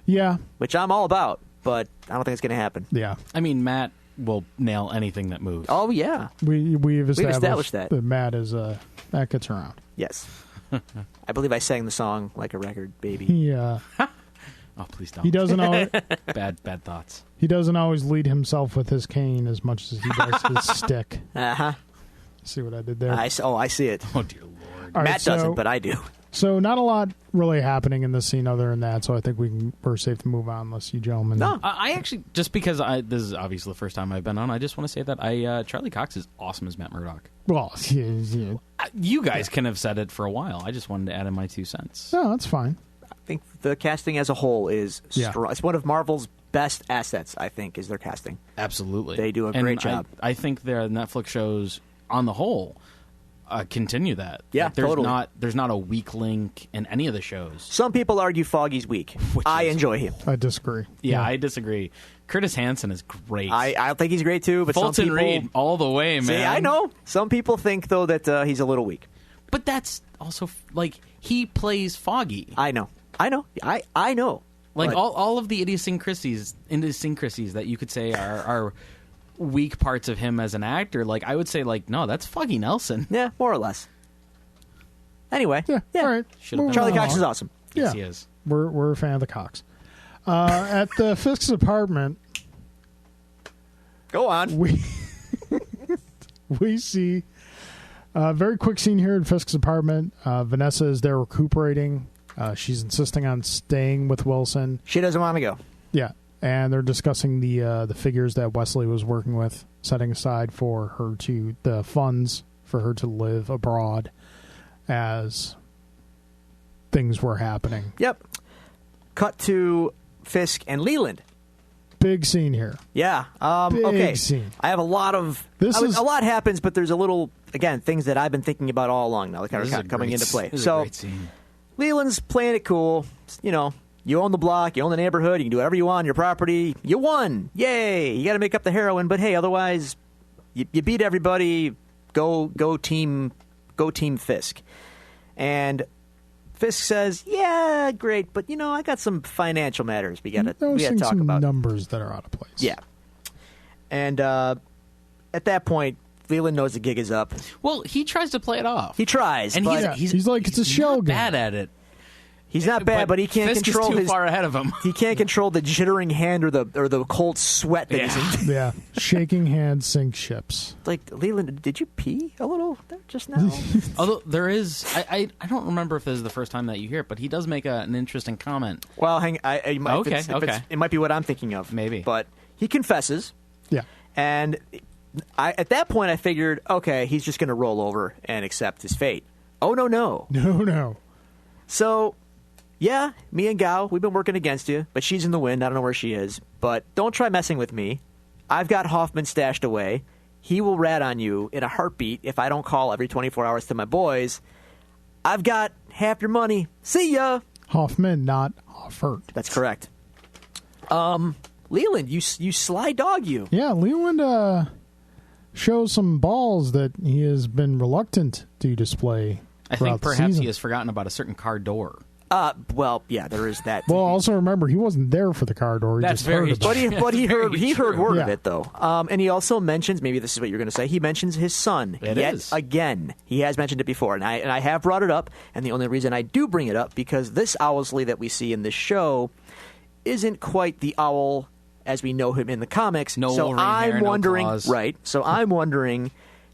Yeah, which I'm all about, but I don't think it's going to happen. yeah. I mean, Matt will nail anything that moves. Oh yeah, We've established that. Matt is that gets around. yes. I believe I sang the song like a record, baby. Yeah, Oh, please don't. he doesn't always, Bad thoughts. he doesn't always lead himself with his cane as much as he does his stick. Uh-huh. See what I did there? I see it. Oh dear lord. All right, Matt doesn't, but I do. So not a lot really happening in this scene other than that. So I think we're safe to move on unless you gentlemen. No. I actually, just because this is obviously the first time I've been on, I just want to say that Charlie Cox is awesome as Matt Murdock. Well, yeah. You guys can have said it for a while. I just wanted to add in my 2 cents. No, that's fine. I think the casting as a whole is Yeah. strong. It's one of Marvel's best assets, I think, is their casting. Absolutely. They do a And great job. I think their Netflix shows, on the whole, continue that. Yeah, Like, there's totally. there's not a weak link in any of the shows. Some people argue Foggy's weak. Which I is- enjoy him. I disagree. Yeah, I disagree. Curtis Hanson is great. I think he's great too, but Fulton some people... Reed all the way, man. See, I know. Some people think, though, that he's a little weak. But that's also, like, he plays Foggy. I know. I know. Like, But- all of the idiosyncrasies that you could say are weak parts of him as an actor, like, I would say, like, no, that's Foggy Nelson. Yeah, more or less. Anyway. Yeah. All right. Should've been. Moving Charlie along. Cox is awesome. Yeah. Yes, he is. We're a fan of the Cox. At the Fisk's apartment, Go on. we see a very quick scene here in Fisk's apartment. Vanessa is there recuperating. She's insisting on staying with Wilson. She doesn't want to go. Yeah. and they're discussing the figures that Wesley was working with, setting aside for her the funds for her to live abroad as things were happening. Yep. Cut to Fisk and Leland. Big scene here. Yeah. Big okay. scene. I have a lot of... a lot happens, but there's a little, again, things that I've been thinking about all along now that are coming into play. This is So a great scene. Leland's playing it cool. You know, you own the block, you own the neighborhood, you can do whatever you want on your property. You won. Yay. You got to make up the heroin, but hey, otherwise, you beat everybody. Go team Fisk. And Fisk says, yeah, great, but, you know, I got some financial matters we got to talk some about. numbers that are out of place. Yeah. And at that point, Leland knows the gig is up. Well, he tries to play it off. He tries, and but he's like, it's a shell not game. bad at it. he's not bad, but he can't Fisk control is too his... far ahead of him. He can't control the jittering hand or the cold sweat that he's in. Yeah, shaking hands sink ships. Like, Leland, did you pee a little there just now? Although there is, I don't remember if this is the first time that you hear it, but he does make an interesting comment. Well, it might, Okay. it might be what I'm thinking of. Maybe. But he confesses, Yeah. and at that point I figured, okay, he's just going to roll over and accept his fate. Oh, no. No. So, yeah, me and Gao, we've been working against you, but she's in the wind. I don't know where she is. But don't try messing with me. I've got Hoffman stashed away. He will rat on you in a heartbeat if I don't call every 24 hours to my boys. I've got half your money. See ya! Hoffman, not Hoffert. That's correct. Leland, you sly dog you. Yeah, Leland shows some balls that he has been reluctant to display. I think perhaps he has forgotten about a certain car door. Well, yeah, there is that. Well, also remember, he wasn't there for the car door. He That's just very heard about it. But he heard word of Yeah. it though, and he also mentions, maybe this is what you're going to say. He mentions his son again. He has mentioned it before, and I have brought it up. And the only reason I do bring it up because this Owlsley that we see in this show isn't quite the owl as we know him in the comics. No so Wolverine I'm hair, no wondering, claws. right? So I'm wondering,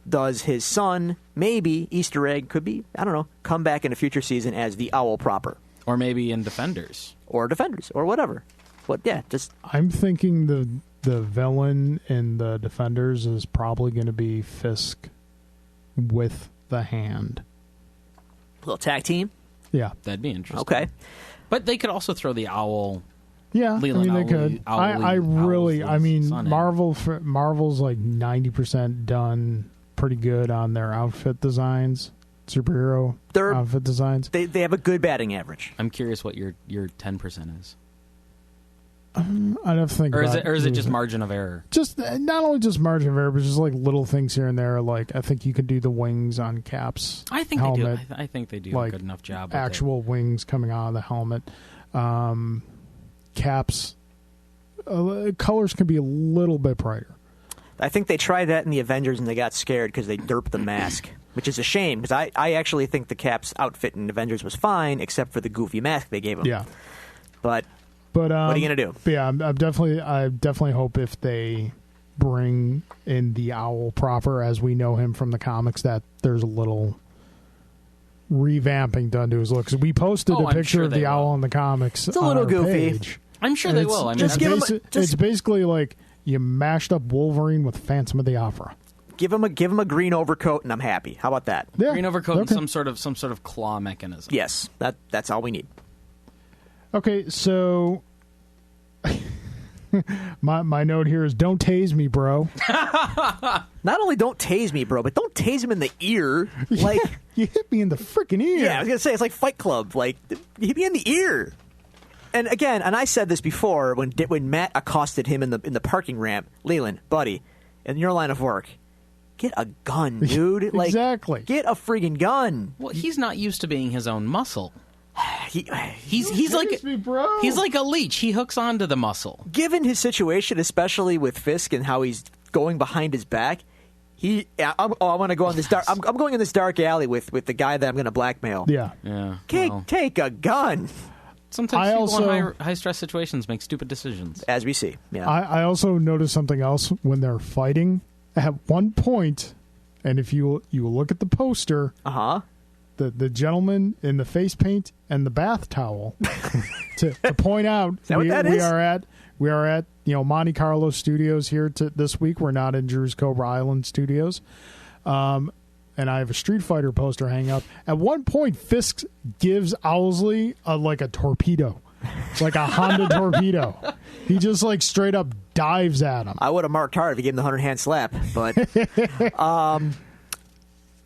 does his son, maybe Easter egg, could be, I don't know, come back in a future season as the owl proper, Or maybe in Defenders. or Defenders, or whatever? But yeah, just. I'm thinking the villain in the Defenders is probably going to be Fisk with the hand. Little tag team. Yeah. That'd be interesting. Okay. But they could also throw the owl. Yeah, Leland I mean, they could. I really, I mean, son in. Marvel's like 90% done pretty good on their outfit designs, superhero outfit designs. They have a good batting average. I'm curious what your 10% is. I'd have to think Or is about it just margin of error? Just not only just margin of error, but just like little things here and there. Like I think you could do the wings on Cap's I think helmet, they do. I think they do like a good enough job. actual wings coming out of the helmet. Cap's colors can be a little bit brighter. I think they tried that in the Avengers and they got scared because they derped the mask, which is a shame because I actually think the Cap's outfit in Avengers was fine except for the goofy mask they gave him. Yeah, But what are you gonna do? Yeah, I definitely hope if they bring in the owl proper as we know him from the comics that there's a little revamping done to his look. 'Cause we posted a picture sure of the they owl will. on the comics. It's a little on our goofy. page. I'm sure And they it's will. I mean, just that's- give 'em it's basically like you mashed up Wolverine with Phantom of the Opera. Give him a green overcoat and I'm happy. How about that? Yeah, green overcoat okay. and some sort of claw mechanism. Yes, that's all we need. Okay, so my note here is don't tase me, bro. Not only don't tase me, bro, but don't tase him in the ear. Like, You hit me in the freaking ear. yeah, I was gonna say it's like Fight Club. Like, you hit me in the ear. And again, and I said this before when Matt accosted him in the parking ramp. Leland, buddy, in your line of work, get a gun, dude. Like, Exactly. Get a friggin' gun. Well, he's not used to being his own muscle. He's like tase me, bro. he's like a leech. He hooks onto the muscle. Given his situation, especially with Fisk and how he's going behind his back, I want to go on this dark. I'm going in this dark alley with the guy that I'm going to blackmail. Yeah. Yeah. Take a gun, Sometimes I people also- in high stress situations make stupid decisions. as we see. Yeah. I also noticed something else when they're fighting. At one point, and if you look at the poster, Uh-huh. the gentleman in the face paint and the bath towel to point out we are at Monte Carlo Studios here this week. We're not in Drew's Cobra Island Studios. And I have a Street Fighter poster hanging up. At one point, Fisk gives Owlsley a torpedo. It's like a Honda torpedo. He just straight up dives at him. I would have marked hard if he gave him the 100-hand slap, but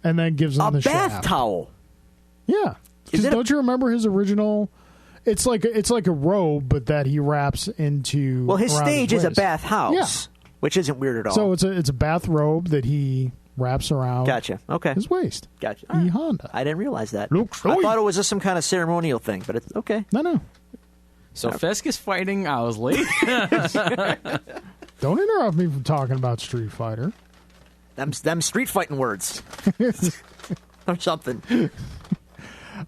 and then gives him the bath shaft. towel. Yeah, because don't you remember his original? It's like a robe, but that he wraps into. Well, his stage is a waist. bathhouse, which isn't weird at all. So it's a bath robe that he wraps around. Gotcha. Okay. His waist. Gotcha. E Honda. I didn't realize that. Looks I right. thought it was just some kind of ceremonial thing, but it's okay. No. So Fisk is fighting Owlsley. Don't interrupt me from talking about Street Fighter. Them street fighting words. Or something.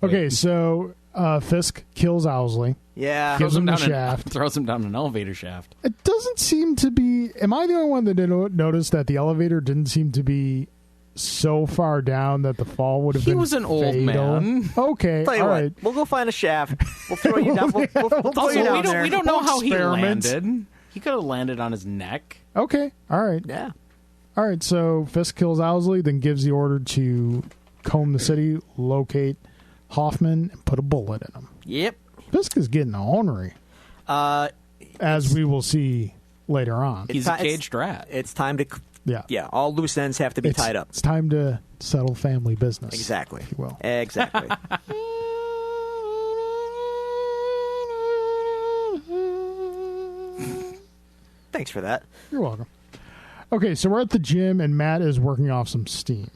Okay, so Fisk kills Owlsley. Yeah. Gives him the an- shaft. throws him down an elevator shaft. It doesn't seem to be. Am I the only one that didn't notice that the elevator didn't seem to be so far down that the fall would have He been was an old fatal? man. Okay, Tell you all what, right. we'll go find a shaft. We'll throw you down. We'll throw Also, you down there. we don't know how he Experiment. landed. He could have landed on his neck. Okay, all right. Yeah. All right, so Fisk kills Owlsley, then gives the order to comb the city, locate Hoffman, and put a bullet in him. Yep. Fisk is getting ornery, as we will see later on. He's a caged rat. It's time to. Yeah. Yeah. All loose ends have to be tied up. It's time to settle family business. Exactly. If you will. Exactly. Thanks for that. You're welcome. Okay, so we're at the gym, and Matt is working off some steam.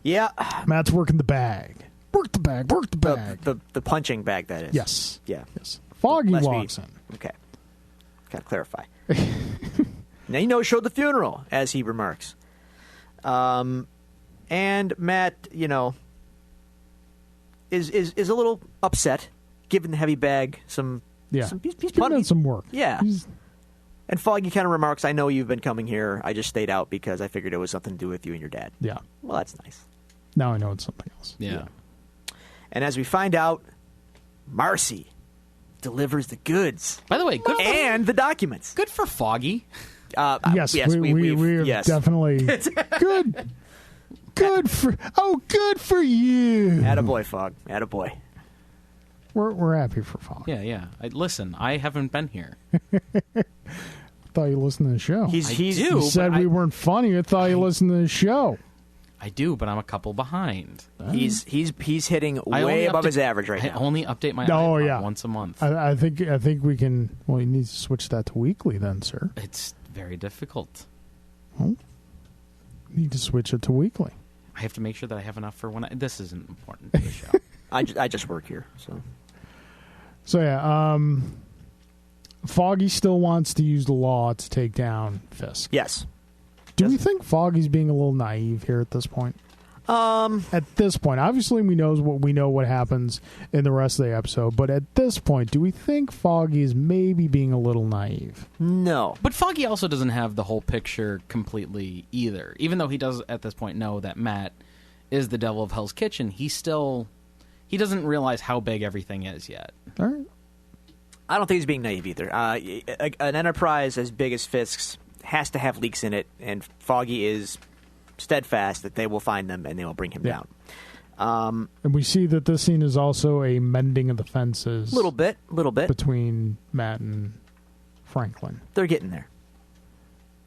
Yeah. Matt's working the bag. Work the bag. Work the bag. The punching bag, that is. Yes. Yeah. Yes. Foggy Lest we- walks in. Okay. Gotta clarify. Now showed the funeral, as he remarks. And Matt, is a little upset, giving the heavy bag some. Yeah. He's Giving it some work. Yeah. And Foggy kind of remarks, "I know you've been coming here. I just stayed out because I figured it was something to do with you and your dad." Yeah. Well, that's nice. Now I know it's something else. Yeah. And as we find out, Marcy delivers the goods By the way, and the documents. good for Foggy. Yes, we are yes. definitely good. Good for you. Attaboy, Fog. Attaboy. We're happy for Fogg. Yeah. Listen, I haven't been here. Thought you listened to the show. do. You said but we I- weren't funny. I thought you listened to the show. I do, but I'm a couple behind. He's hitting I way only above update- his average right I now. only update my Oh, iPod yeah. once a month. I think we can. Well, you need to switch that to weekly then, sir. It's very difficult. You need to switch it to weekly. I have to make sure that I have enough for when this isn't important to the show. I just work here, so So yeah, Foggy still wants to use the law to take down Fisk. yes. Do we think Foggy's being a little naive here at this point? At this point, obviously we know what happens in the rest of the episode, but at this point, do we think Foggy is maybe being a little naive? No. But Foggy also doesn't have the whole picture completely either. Even though he does at this point know that Matt is the devil of Hell's Kitchen, he doesn't realize how big everything is yet. All right. I don't think he's being naive either. An enterprise as big as Fisk's has to have leaks in it, and Foggy is steadfast that they will find them and they will bring him Yeah. down. And we see that this scene is also a mending of the fences. Little bit. Between Matt and Franklin. They're getting there.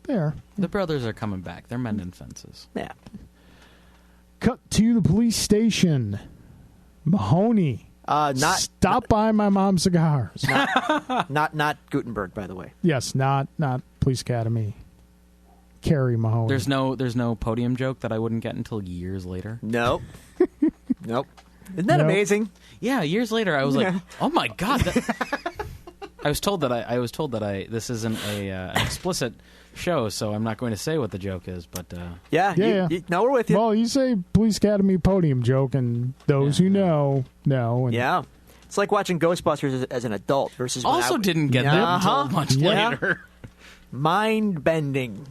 There. The brothers are coming back. They're mending fences. Yeah. Cut to the police station. Mahoney. Stop by my mom's cigars. Not Gutenberg, by the way. Yes, not Police Academy. Carrie Mahoney. There's no podium joke that I wouldn't get until years later. Nope. Nope. Isn't that Nope. amazing? Yeah, years later I was like, Yeah. "Oh my god!" I was told that this isn't an explicit show, so I'm not going to say what the joke is. But Yeah. No, we're with you. Well, you say Police Academy podium joke, and those who know. And Yeah. It's like watching Ghostbusters as an adult versus when also I didn't get that Uh-huh. until much Yeah. later. Mind bending.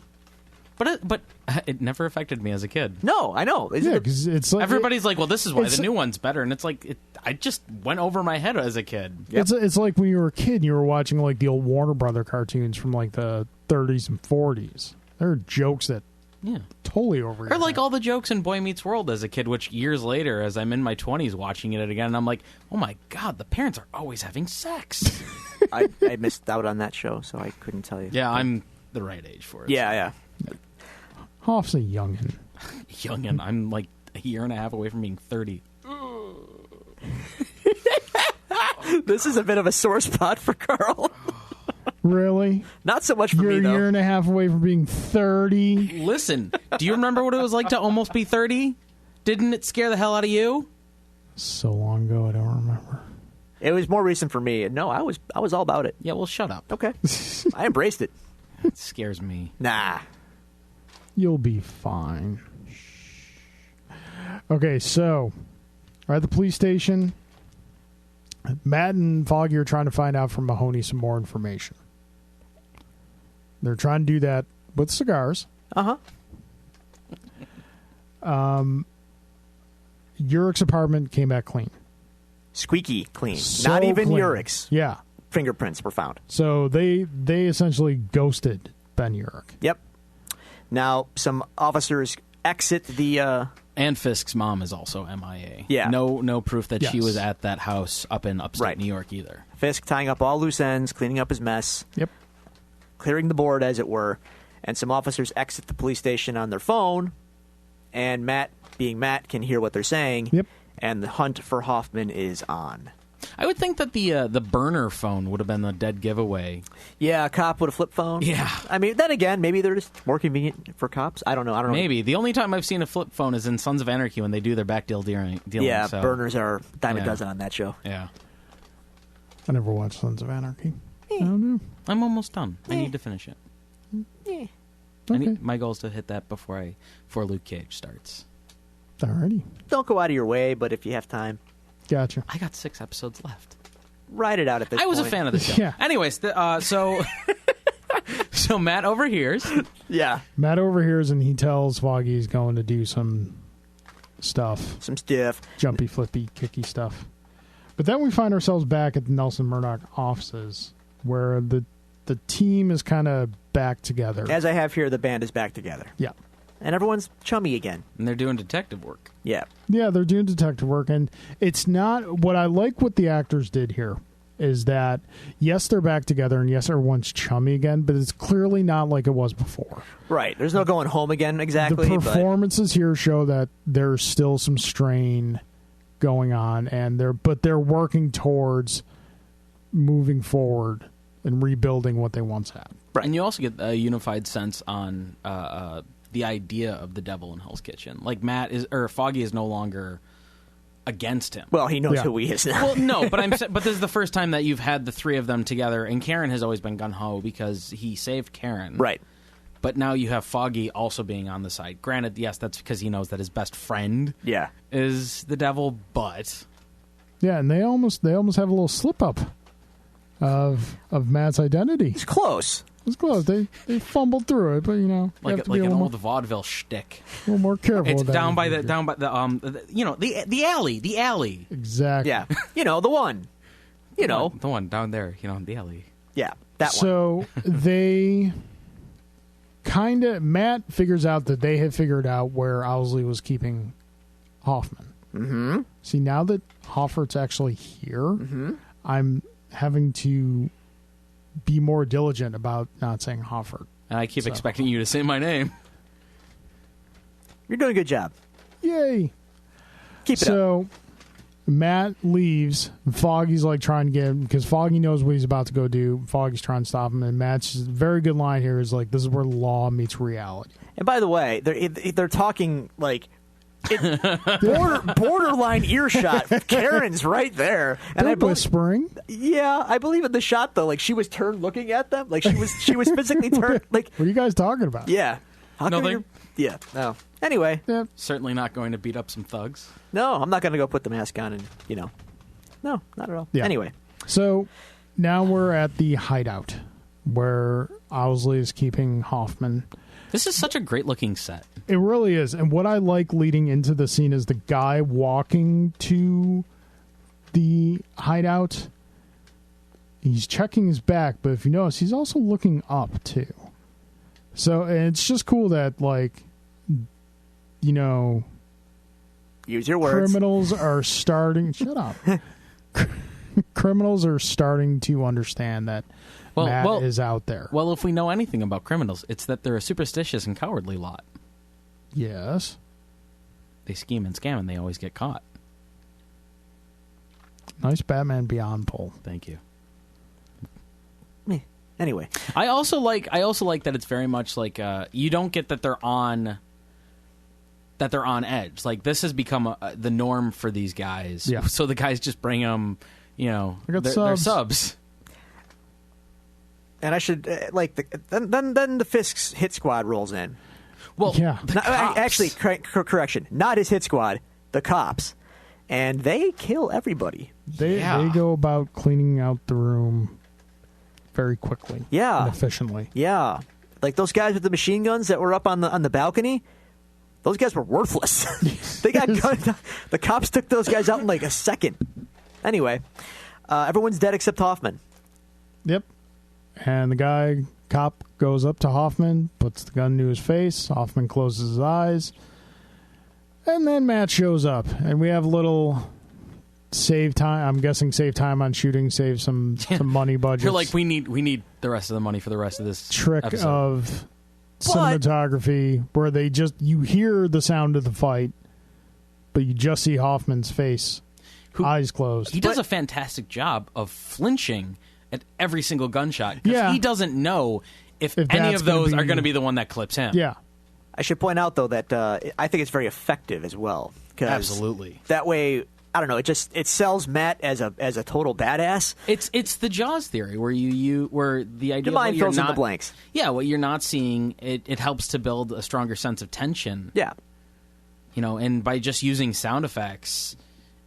But it never affected me as a kid. No, I know. Yeah, because it's like Everybody's like, well, this is why it's- the new one's better. And it's like, I just went over my head as a kid. It's like when you were a kid and you were watching like the old Warner Brother cartoons from like the 30s and 40s. There are jokes that Yeah. totally over your Or like head. all the jokes in Boy Meets World as a kid, which years later, as I'm in my 20s watching it again, I'm like, oh my God, the parents are always having sex. I missed out on that show, so I couldn't tell you. Yeah, I'm the right age for it. Yeah. Hoff's a youngin'. Youngin', I'm like a year and a half away from being 30. This is a bit of a sore spot for Carl. Really? Not so much for You're me, a though. year and a half away from being 30? Listen, do you remember what it was like to almost be 30? Didn't it scare the hell out of you? So long ago, I don't remember. It was more recent for me. No, I was all about it. Yeah, well, shut up. Okay. I embraced it. It scares me. Nah. You'll be fine. Okay, so we're at the police station. Matt and Foggy are trying to find out from Mahoney some more information. They're trying to do that with cigars. Uh-huh. Urick's apartment came back clean. Squeaky clean. So Not even clean. Urick's Yeah. fingerprints were found. So they essentially ghosted Ben Urick. Yep. Now, some officers exit the... And Fisk's mom is also MIA. Yeah. No proof that she Yes. was at that house up in upstate Right. New York either. Fisk tying up all loose ends, cleaning up his mess, Yep. clearing the board, as it were. And some officers exit the police station on their phone, and Matt, being Matt, can hear what they're saying. Yep. And the hunt for Hoffman is on. I would think that the burner phone would have been the dead giveaway. Yeah, a cop with a flip phone. Yeah. I mean, then again, maybe they're just more convenient for cops. I don't know. Maybe. The only time I've seen a flip phone is in Sons of Anarchy when they do their back dealing. Yeah, so, burners are a dime a Yeah. dozen on that show. Yeah. I never watched Sons of Anarchy. I don't know. I'm almost done. I need to finish it. I Okay. need, my goal is to hit that before Luke Cage starts. Alrighty. Don't go out of your way, but if you have time, Gotcha. I got 6 episodes left. ride it out at this I was a point. fan of the show. Yeah. Anyways, so so Matt overhears. Yeah, Matt overhears and he tells Foggy he's going to do some stuff. some stiff. Jumpy, flippy, kicky stuff. But then we find ourselves back at the Nelson Murdoch offices where the team is kind of back together. As I have here, the band is back together. Yeah. And everyone's chummy again. And they're doing detective work. Yeah. Yeah, they're doing detective work. And it's not what I like what the actors did here is that, yes, they're back together and yes, everyone's chummy again, but it's clearly not like it was before. Right. There's no going home again exactly. The but performances here show that there's still some strain going on, and they're working towards moving forward and rebuilding what they once had. Right. And you also get a unified sense on the idea of the devil in Hell's Kitchen. Like Foggy is no longer against him. Well, he knows Yeah. who he is now. Well, no, but this is the first time that you've had the three of them together, and Karen has always been gung-ho because he saved Karen. Right. But now you have Foggy also being on the side. Granted, yes, that's because he knows that his best friend Yeah. is the devil, but Yeah, and they almost have a little slip up of Matt's identity. It's close. It's close. They fumbled through it, but you know, you like have to be an a little, old vaudeville shtick. little more careful. It's with that. down by the alley, the alley. Exactly. Yeah. The one. The one down there, the alley. Yeah. That one. So they Matt figures out that they had figured out where Owsley was keeping Hoffman. Mm-hmm. See, now that Hoffert's actually here, I'm having to be more diligent about not saying Hoffert. And I keep expecting you to say my name. You're doing a good job. Yay! Keep it up. So Matt leaves. Foggy's like trying to get him because Foggy knows what he's about to go do. Foggy's trying to stop him, and Matt's very good line here is like, "This is where law meets reality." And by the way, they're talking like borderline earshot. Karen's right there, and They're whispering. I believe in the shot though. Like she was turned looking at them. Like she was physically turned. Like What are you guys talking about? yeah. How come Nothing. you're- Yeah. No. Anyway, Yeah. Certainly not going to beat up some thugs. no, I'm not going to go put the mask on and no, not at all. Yeah. Anyway, So now we're at the hideout where Owsley is keeping Hoffman. This is such a great looking set. It really is. And what I like leading into the scene is the guy walking to the hideout. He's checking his back, but if you notice, he's also looking up too. So and it's just cool that, like, you know, use your words. Criminals are starting. Shut up. Criminals are starting to understand that Matt is out there. Well, if we know anything about criminals, it's that they're a superstitious and cowardly lot. Yes. They scheme and scam, and they always get caught. Nice Batman Beyond pull. Thank you. Anyway, I also like that it's very much like you don't get that they're on edge. Like, this has become the norm for these guys. Yeah. So the guys just bring them, their subs. And I should then the Fisk's hit squad rolls in. Well, yeah. Actually, correction, not his hit squad, the cops, and they kill everybody. They go about cleaning out the room very quickly. Yeah. And efficiently. Yeah, like those guys with the machine guns that were up on the balcony. Those guys were worthless. They got gunned. The cops took those guys out in like a second. Anyway, everyone's dead except Hoffman. Yep. And the cop goes up to Hoffman, puts the gun to his face. Hoffman closes his eyes. And then Matt shows up. And we have a little save time. I'm guessing save time on shooting, save some money budget. You're like, we need the rest of the money for the rest of this trick episode. Of cinematography where you hear the sound of the fight, but you just see Hoffman's face, eyes closed. He does a fantastic job of flinching at every single gunshot because he doesn't know if any of those are going to be the one that clips him. Yeah. I should point out, though, that I think it's very effective as well. Absolutely. That way, I don't know, it sells Matt as a total badass. It's the Jaws theory where where the idea the mind of what fills you're in the blanks. Yeah, what you're not seeing, it helps to build a stronger sense of tension. Yeah. And by just using sound effects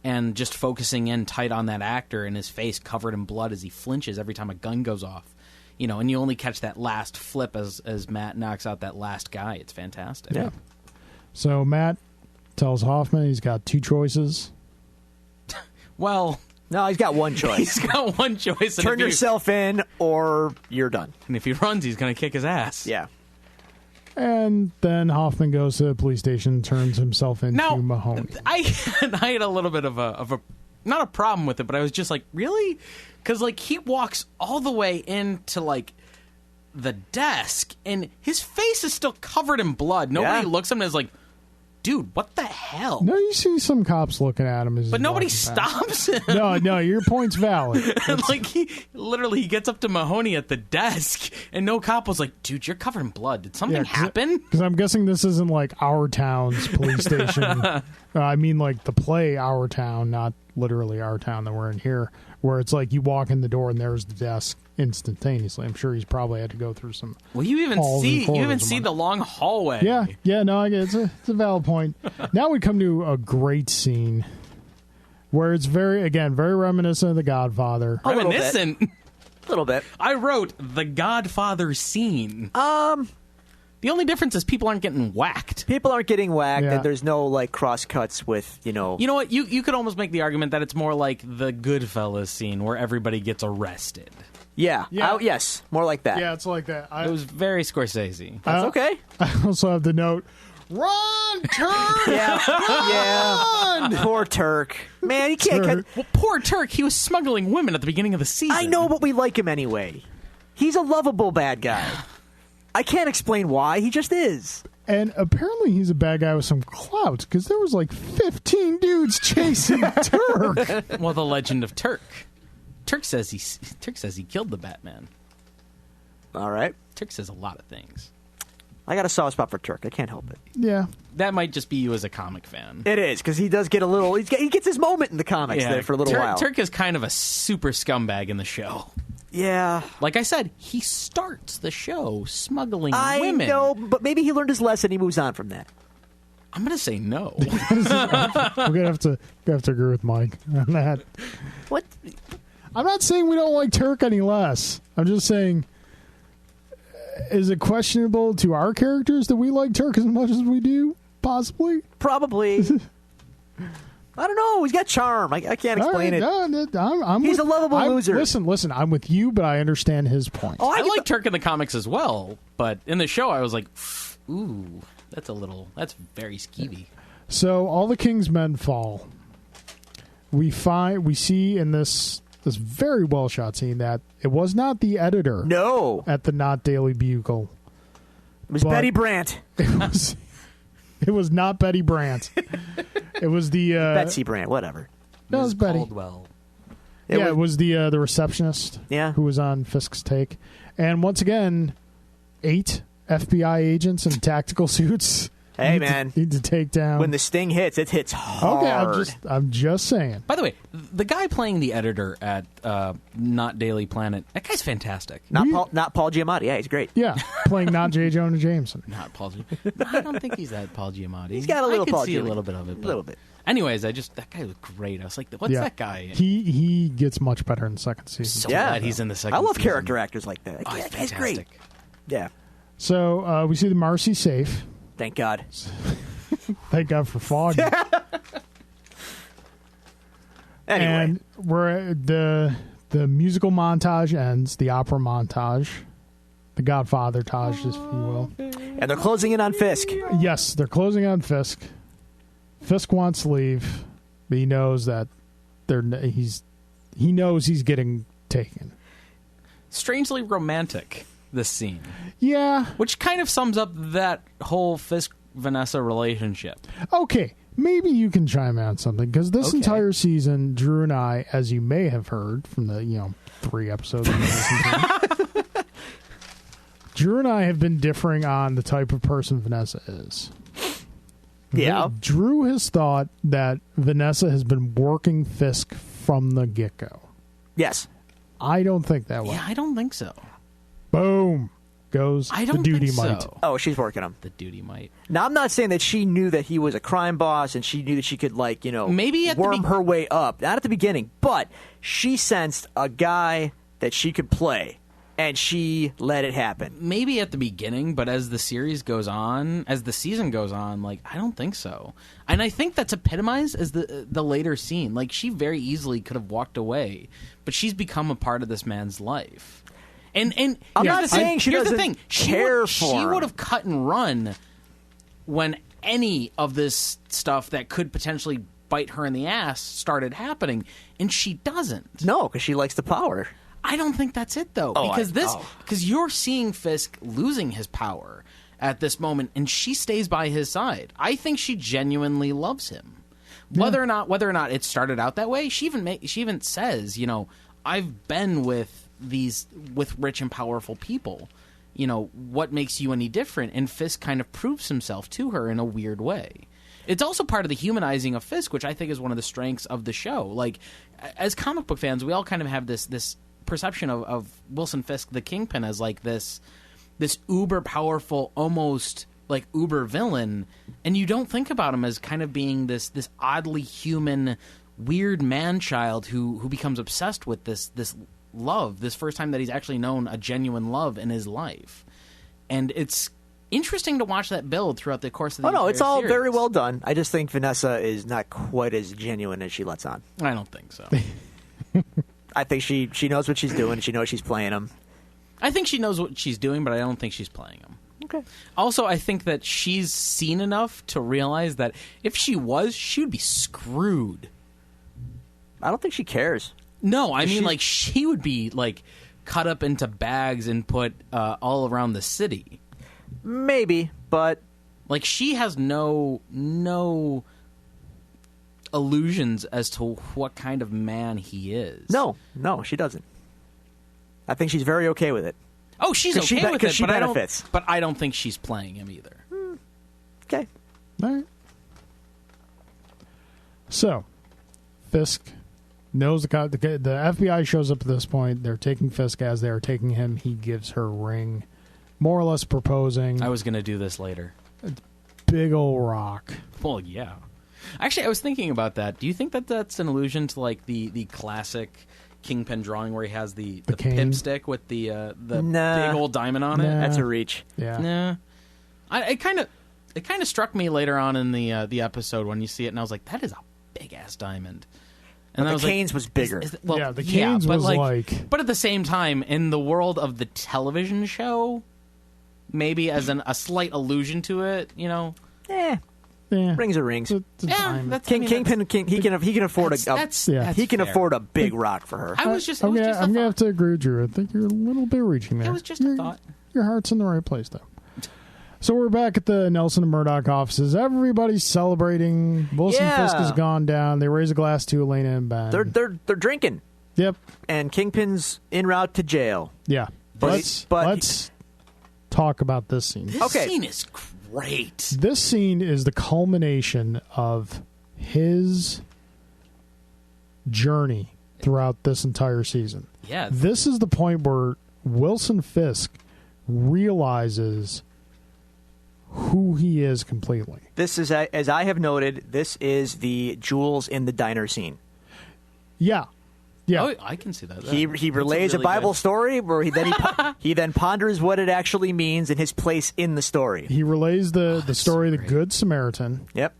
and just focusing in tight on that actor and his face covered in blood as he flinches every time a gun goes off, and you only catch that last flip as Matt knocks out that last guy. It's fantastic. Yeah. So Matt tells Hoffman he's got two choices. Well, no, he's got one choice. He's got one choice. Turn yourself in or you're done. And if he runs, he's going to kick his ass. Yeah. And then Hoffman goes to the police station, turns himself into Mahoney. I had a little bit of a not a problem with it, but I was just like, really? Because he walks all the way into the desk, and his face is still covered in blood. Nobody looks at him and is like, dude, what the hell? No, you see some cops looking at him. But nobody stops him. No, your point's valid. And he gets up to Mahoney at the desk, and no cop was like, dude, you're covered in blood. Did something happen? Because I'm guessing this isn't like Our Town's police station. I mean, like the play Our Town, not literally Our Town that we're in here, where it's like you walk in the door and there's the desk instantaneously. I'm sure he's probably had to go through some. Well, you even see the long hallway. Yeah, no, I get it. It's a valid point. Now we come to a great scene where it's very reminiscent of The Godfather. Reminiscent? A little bit. I wrote The Godfather scene. The only difference is people aren't getting whacked. People aren't getting whacked, and there's no cross cuts with You know what? You could almost make the argument that it's more like the Goodfellas scene where everybody gets arrested. Yeah. Yes, more like that. Yeah, it's like that. It was very Scorsese. That's okay. I also have the note, run, Turk! Yeah. Poor Turk. Man, he can't. Well, poor Turk. He was smuggling women at the beginning of the season. I know, but we like him anyway. He's a lovable bad guy. I can't explain why. He just is. And apparently he's a bad guy with some clout, because there was 15 dudes chasing Turk. Well, the legend of Turk. Turk says he killed the Batman. All right. Turk says a lot of things. I got a soft spot for Turk. I can't help it. Yeah. That might just be you as a comic fan. It is, because he does get a little... He gets his moment in the comics there for a little while. Turk is kind of a super scumbag in the show. Yeah. Like I said, he starts the show smuggling women. I know, but maybe he learned his lesson. He moves on from that. I'm going to say no. We're going to have to agree with Mike on that. What? I'm not saying we don't like Turk any less. I'm just saying Is it questionable to our characters that we like Turk as much as we do? Possibly. Probably. I don't know. He's got charm. I can't explain it. He's a lovable loser. Listen. I'm with you, but I understand his point. Oh, I like Turk in the comics as well, but in the show I was like, ooh, that's very skeevy. So all the King's men fall. We see in this very well shot scene that it was not the editor. No. At the Not Daily Bugle. It was Betty Brant. It was not Betty Brant. It was the Betsy Brant, whatever. No, it was Betty. Caldwell. It was the receptionist. Yeah. Who was on Fisk's take, and once again, 8 FBI agents in tactical suits. Hey, man. Need to take down. When the sting hits, it hits hard. Okay, I'm just saying. By the way, the guy playing the editor at Not Daily Planet, that guy's fantastic. Not Paul Giamatti. Yeah, he's great. Yeah, playing not J. Jonah Jameson. Not Paul Giamatti. I don't think he's that Paul Giamatti. He's got a little I could Paul see Giamatti. a little bit of it. A little bit. Anyways, that guy was great. I was like, what's that guy? He gets much better in the second season. So glad he's in the second I love season. character actors like that. Oh, he's That guy's great. fantastic. Yeah. So we see the Marcy safe. Thank God. Thank God for fog. Anyway. And we're the musical montage ends, the opera montage, the Godfather tage, if you will. And they're closing in on Fisk. Yes, they're closing on Fisk. Fisk wants to leave, but he knows that he knows he's getting taken. Strangely romantic, this scene. Yeah. Which kind of sums up that whole Fisk-Vanessa relationship. Okay, maybe you can chime in on something, because this entire season, Drew and I, as you may have heard from the 3 episodes we listened to, Drew and I have been differing on the type of person Vanessa is. Yeah. Drew has thought that Vanessa has been working Fisk from the get-go. Yes. I don't think that way. Yeah, I don't think so. Boom goes I don't the duty think might. so. Oh, she's working him. The duty might. Now, I'm not saying that she knew that he was a crime boss and she knew that she could, maybe at worm her way up. Not at the beginning, but she sensed a guy that she could play, and she let it happen. Maybe at the beginning, but as the series goes on, as the season goes on, I don't think so. And I think that's epitomized as the later scene. She very easily could have walked away, but she's become a part of this man's life. And I'm not saying she doesn't care for She him. would have cut and run when any of this stuff that could potentially bite her in the ass started happening, and she doesn't. No, because she likes the power. I don't think that's it though, because you're seeing Fisk losing his power at this moment, and she stays by his side. I think she genuinely loves him, whether or not it started out that way. She even says, I've been with rich and powerful people. What makes you any different? And Fisk kind of proves himself to her in a weird way. It's also part of the humanizing of Fisk, which I think is one of the strengths of the show. As comic book fans, we all kind of have this perception of Wilson Fisk, the Kingpin, as this uber powerful, almost uber villain, and you don't think about him as kind of being this oddly human, weird man-child who becomes obsessed with this love, this first time that he's actually known a genuine love in his life. And it's interesting to watch that build throughout the course of the it's all series. very well done. I just think Vanessa is not quite as genuine as she lets on. I don't think so. I think she knows what she's doing. She knows she's playing him. I think she knows what she's doing, but I don't think she's playing him. Okay. Also, I think that she's seen enough to realize that if she was, she would be screwed. I don't think she cares. No, I mean, she would be, cut up into bags and put all around the city. Maybe, but... she has no illusions as to what kind of man he is. No, she doesn't. I think she's very okay with it. Oh, she's okay with it, she benefits. But I don't think she's playing him either. Okay. All right. So, Fisk knows the FBI shows up at this point. They're taking Fisk as they are taking him. He gives her a ring, more or less proposing. I was going to do this later. Big old rock. Well, yeah. Actually, I was thinking about that. Do you think that that's an allusion to the classic Kingpin drawing where he has the cane? pipstick with the Nah. big old diamond on it? Nah. That's a reach. Yeah. Nah. It kind of struck me later on in the episode when you see it, and I was like, that is a big ass diamond. And But I the was like, Canes was bigger. Yeah, the Canes but was like- But at the same time, in the world of the television show, maybe as a slight allusion to it, Yeah. Rings are rings. It's a diamond. that's Kingpin, he can afford that's he can fair. afford a big rock for her. I was just. It I'm was gonna, just a I'm gonna thought. have to agree with Drew. I think you're a little bit reaching there. It was just a thought. Your heart's in the right place, though. So we're back at the Nelson and Murdoch offices. Everybody's celebrating. Wilson Yeah. Fisk has gone down. They raise a glass to Elena and Ben. They're drinking, Yep. and Kingpin's en route to jail. Yeah. But- Let's talk about this scene. This Okay. scene is great. This scene is the culmination of his journey throughout this entire season. Yeah. This is the point where Wilson Fisk realizes who he is completely. This is, as I have noted, this is the Jules in the diner scene. Yeah. Yeah. Oh, I can see that. He That's relays a really Bible good- story where he then ponders what it actually means and his place in the story. He relays the story of the great. Good Samaritan, Yep.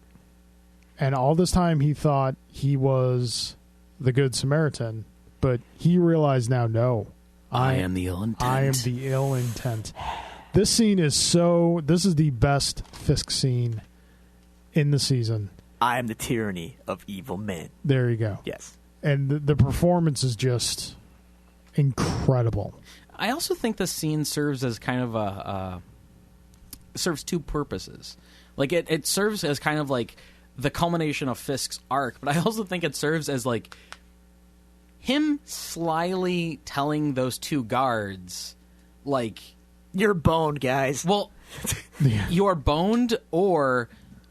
and all this time he thought he was the Good Samaritan, but he realized now, no, I am the ill intent. I am the ill intent. This scene is this is the best Fisk scene in the season. I am the tyranny of evil men. There you go. Yes. And the performance is just incredible. I also think this scene serves as kind of serves two purposes. Like it serves as kind of like the culmination of Fisk's arc, but I also think it serves as like him slyly telling those two guards, like, You're boned, guys. well, Yeah. you're boned or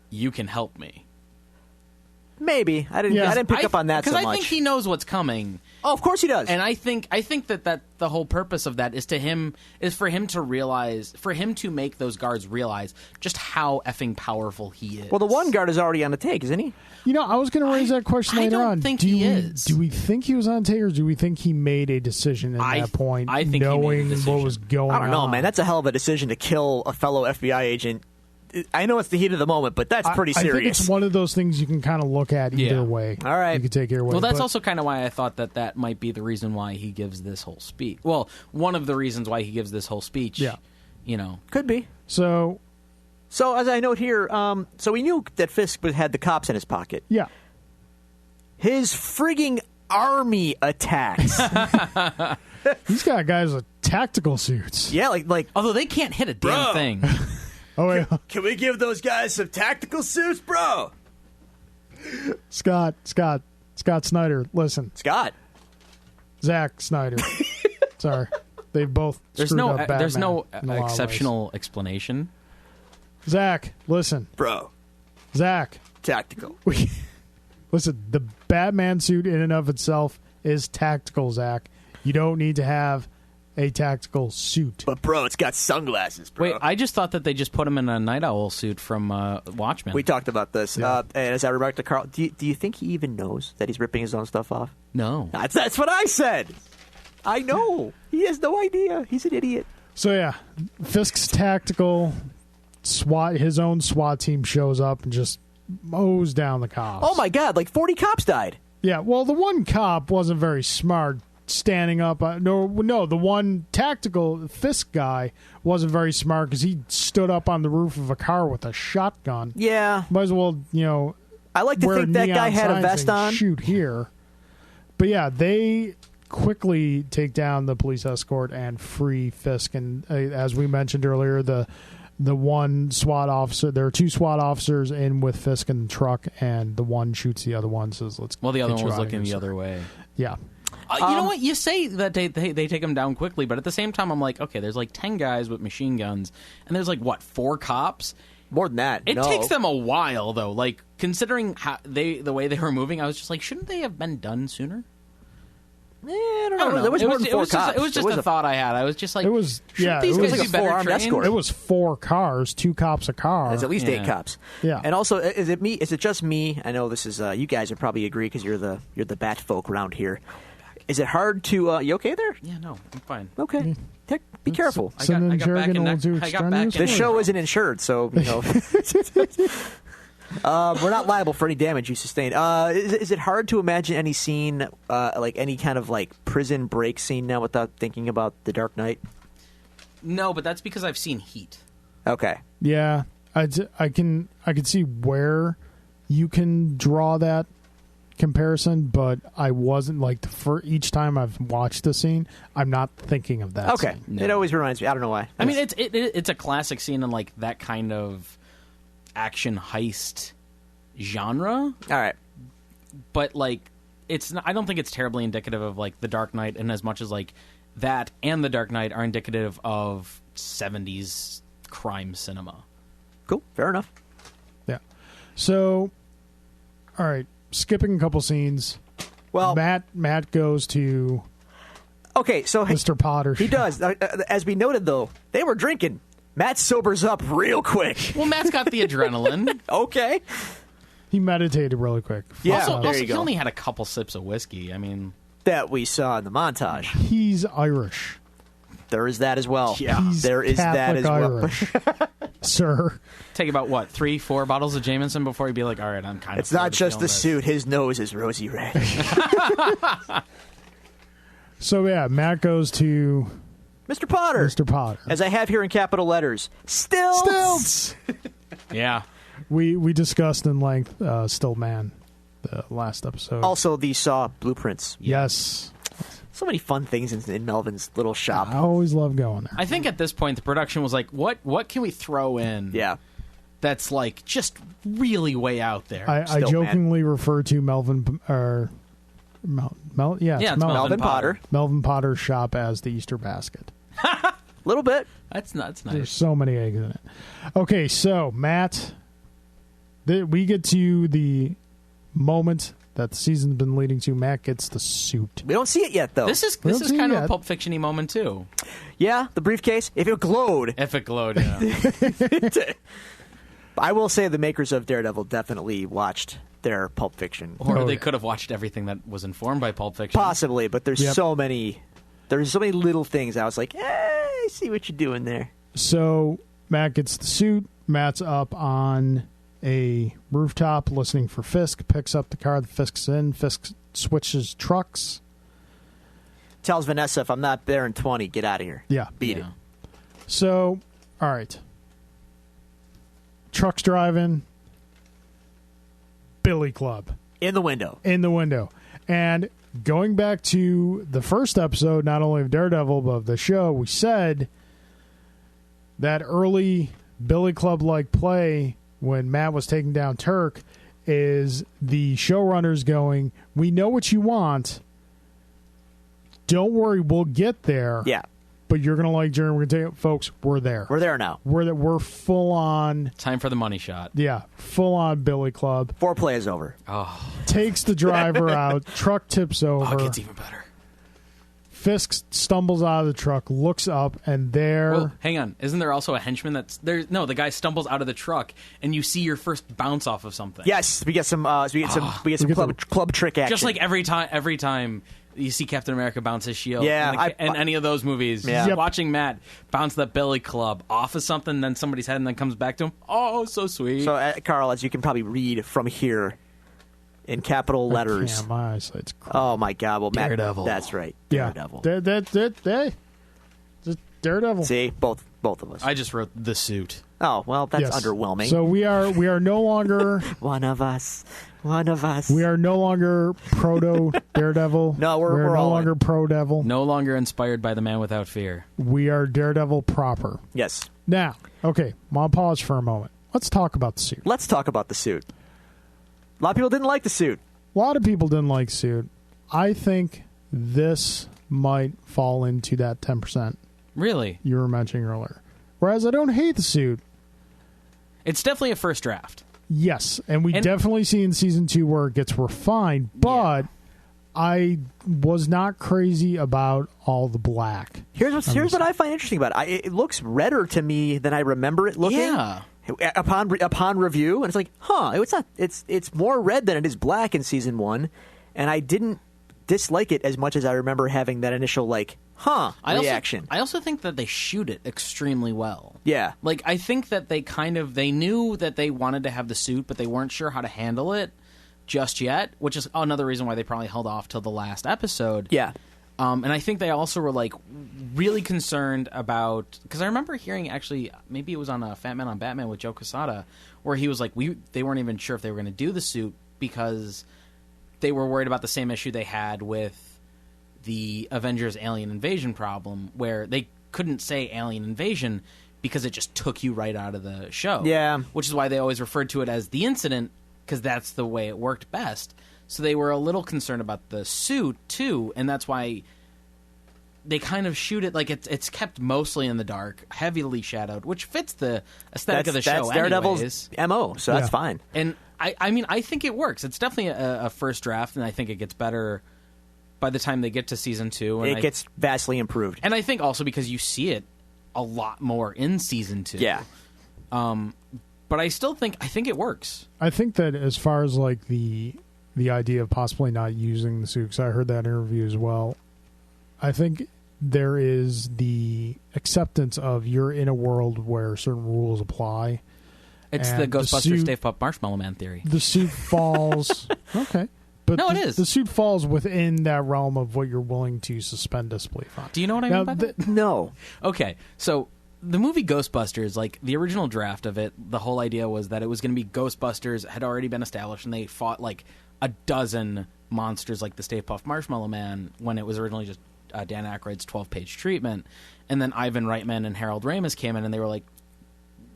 you can help me. Maybe. I didn't pick up on that so much. Because I think he knows what's coming. Oh, of course he does. And I think that the whole purpose of that is for him to make those guards realize just how effing powerful he is. well, the one guard is already on the take, isn't he? You know, I was going to raise that question I later don't on. think do he we, is. Do we think he was on take, or do we think he made a decision at that point, I think he made a knowing what decision. was going on? I don't know, man. That's a hell of a decision to kill a fellow FBI agent. I know it's the heat of the moment, but that's pretty I think serious. it's one of those things you can kind of look at either Yeah. way. All right. You can take either way. well, that's but- also kind of why I thought that might be the reason why he gives this whole speech. Well, one of the reasons why he gives this whole speech. Yeah. You know. Could be. So, So, as I note here, so we knew that Fisk had the cops in his pocket. yeah. His frigging army attacks. He's got guys with tactical suits. Yeah, like. Although they can't hit a damn Bro. thing. Oh, yeah. Can we give those guys some tactical suits, bro? Scott Snyder. Listen, Scott. Zack Snyder. Sorry. They both There's screwed no up Batman there's no in a lot of ways. exceptional explanation. Zach, listen. Bro. Zach, Tactical. listen, the Batman suit in and of itself is tactical, Zach. You don't need to have a tactical suit. But, bro, it's got sunglasses, bro. Wait, I just thought that they just put him in a Night Owl suit from Watchmen. We talked about this. Yeah. And as I remarked to Carl, do you think he even knows that he's ripping his own stuff off? No. That's what I said. I know. He has no idea. He's an idiot. So yeah, Fisk's tactical SWAT, his own SWAT team shows up and just mows down the cops. Oh, my God. Like 40 cops died. Yeah, well, the one cop wasn't very smart standing up. No, the one tactical Fisk guy wasn't very smart because he stood up on the roof of a car with a shotgun. Yeah. Might as well, I like to wear think that neon guy had a signs vest and on. shoot here. But yeah, they quickly take down the police escort and free Fisk. And as we mentioned earlier, the one SWAT officer, there are two SWAT officers in with Fisk in the truck, and the one shoots the other one, says, let's Well, the other get one you was out of looking here, the sir. other way. Yeah. You know what? You say that they take him down quickly, but at the same time, I'm like, okay, there's like 10 guys with machine guns, and there's like, what, 4 cops? More than that. It no. takes them a while, though. Like, considering how the way they were moving, I was just like, shouldn't they have been done sooner? I don't I know. don't know. There was It more than 4 cops. It was just a thought I had. I was just like, It was, shouldn't yeah, these it guys was be like a better four-armed trained? escort. It was 4 cars, 2 cops a car. There's at least 8 Yeah. cops. Yeah. And also, is it me? Is it just me? I know this is. You guys would probably agree because you're the bat folk around here. Is it hard to? You okay there? Yeah, no, I'm fine. Okay. Be careful. Sending Jerrigan a little too I got back extraneous. in- This show isn't insured, so you know. We're not liable for any damage you sustain. Is it hard to imagine any scene, like any kind of like prison break scene now, without thinking about The Dark Knight? No, but that's because I've seen Heat. Okay. Yeah, I can see where you can draw that comparison, but I wasn't like for each time I've watched the scene, I'm not thinking of that. Okay. scene. No. It always reminds me. I don't know why. I mean, it's a classic scene in like that kind of action heist genre, All right. but like it's not, I don't think it's terribly indicative of like The Dark Knight, in as much as like that and The Dark Knight are indicative of 70s crime cinema. Cool. Fair enough. Yeah. So, all right, skipping a couple scenes. Well, Matt goes to okay. So Mr. Potter. he does. As we noted, though, they were drinking. Matt sobers up real quick. Well, Matt's got the adrenaline. Okay. He meditated really quick. Yeah. Also, there you he go. only had a couple sips of whiskey. I mean, That we saw in the montage. He's Irish. There is that as well. Yeah. He's There is that Catholic as well. Irish. Sir. take about what 3-4 bottles of Jameson before you'd be like, all right, I'm kind of. It's not just the feeling this. suit. His nose is rosy red. So yeah, Matt goes to Mr. Potter. Mr. Potter. As I have here in capital letters. Stilts. Stilts. Yeah. We discussed in length Still Man, the last episode. Also, the Saw blueprints. Yes. So many fun things in Melvin's little shop. I always love going there. I think at this point the production was like, what can we throw in? Yeah. That's like just really way out there. I Still jokingly refer to Melvin or Yeah, it's Melvin Potter. Melvin Potter's shop as the Easter basket. Little bit. That's There's nice. so many eggs in it. Okay, so Matt, we get to the moment that the season's been leading to. Matt gets the suit. We don't see it yet, though. This is We don't see kind it of a yet. Pulp Fiction-y moment too. Yeah, the briefcase. If it glowed. If it glowed, yeah. I will say the makers of Daredevil definitely watched their Pulp Fiction. Or Oh, they yeah. could have watched everything that was informed by Pulp Fiction. Possibly, but there's Yep. so many little things. I was like, I see what you're doing there. So Matt gets the suit. Matt's up on a rooftop listening for Fisk, picks up the car that Fisk's in. Fisk switches trucks. Tells Vanessa, if I'm not there in 20, get out of here. Yeah. Beat Yeah. it. So, all right. Truck's driving. Billy Club In the window. in the window. And going back to the first episode, not only of Daredevil, but of the show, we said that early Billy Club-like play when Matt was taking down Turk is the showrunners going, we know what you want. Don't worry, we'll get there. Yeah. But you're going to like Jerry. We're going to tell you, folks, we're there. We're there now. We're full on, Time for the money shot. yeah, full on Billy Club. Foreplay is over. Oh, Takes the driver out. Truck tips over. it gets even better. Fisk stumbles out of the truck, looks up, and there. Well, hang on. Isn't there also a henchman that's there? No, the guy stumbles out of the truck, and you see your first bounce off of something. Yes, we get some club trick action. Just like every time you see Captain America bounce his shield. Yeah, in any of those movies. Yeah. Yep. Watching Matt bounce that Billy Club off of something, then somebody's head, and then comes back to him. Oh, so sweet. So, Carl, as you can probably read from here in capital letters. Yeah, my eyesight's crap. Oh my God! Well, Matt, Daredevil. That's right. Yeah. Daredevil. Just Daredevil. See, both of us. I just wrote the suit. Oh well, that's Yes. underwhelming. So we are no longer One of us. we are no longer proto Daredevil. No, we're no all longer in. pro Devil. No longer inspired by the Man Without Fear. We are Daredevil proper. Yes. Now, okay, I'll pause for a moment. Let's talk about the suit. Let's talk about the suit. A lot of people didn't like the suit. A lot of people didn't like suit. I think this might fall into that 10% Really? you were mentioning earlier. Whereas I don't hate the suit. It's definitely a first draft. Yes, and we And- definitely see in season 2 where it gets refined, but I was not crazy about all the black. Here's what I find interesting about it. It looks redder to me than I remember it looking. Yeah. Upon review, and it's like, it's not. It's more red than it is black in season 1, and I didn't dislike it as much as I remember having that initial reaction. I also think that they shoot it extremely well. Yeah. Like, I think that they knew that they wanted to have the suit, but they weren't sure how to handle it just yet, which is another reason why they probably held off till the last episode. Yeah. And I think they also were, like, really concerned about... Because I remember hearing, actually, maybe it was on Fat Man on Batman with Joe Quesada, where he was like, they weren't even sure if they were going to do the suit because they were worried about the same issue they had with the Avengers Alien Invasion problem, where they couldn't say Alien Invasion because it just took you right out of the show. Yeah. Which is why they always referred to it as the incident, because that's the way it worked best. So they were a little concerned about the suit, too, and that's why they kind of shoot it like it's kept mostly in the dark, heavily shadowed, which fits the aesthetic of the show That's Daredevil's MO, so that's fine. And, I mean, I think it works. It's definitely a first draft, and I think it gets better by the time they get to Season 2. And it gets vastly improved. And I think also because you see it a lot more in Season 2. Yeah. But I think it works. I think that as far as like the idea of possibly not using the suit, because I heard that interview as well, I think there is the acceptance of you're in a world where certain rules apply. It's and the Ghostbusters Stay Puft Marshmallow Man theory. The suit falls... Okay. But no, it is. The suit falls within that realm of what you're willing to suspend disbelief on. Do you know what I mean by that? No. Okay, so the movie Ghostbusters, like the original draft of it, the whole idea was that it was going to be Ghostbusters had already been established, and they fought like a dozen monsters like the Stay Puft Marshmallow Man when it was originally just Dan Aykroyd's 12-page treatment. And then Ivan Reitman and Harold Ramis came in, and they were like,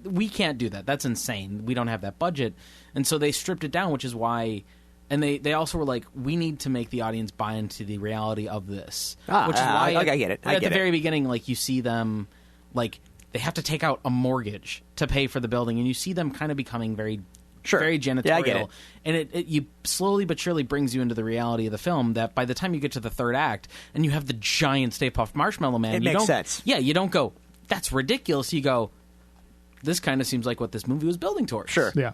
we can't do that. That's insane. We don't have that budget. And so they stripped it down, which is why... And they also were like, we need to make the audience buy into the reality of this. Which is why... I get it. At the very beginning, like, you see them, like, they have to take out a mortgage to pay for the building, and you see them kind of becoming very janitorial. Yeah, I get it. And it you slowly but surely brings you into the reality of the film that by the time you get to the third act, and you have the giant Stay Puft Marshmallow Man... It makes sense. Yeah, you don't go, that's ridiculous. You go, this kind of seems like what this movie was building towards. Sure. Yeah.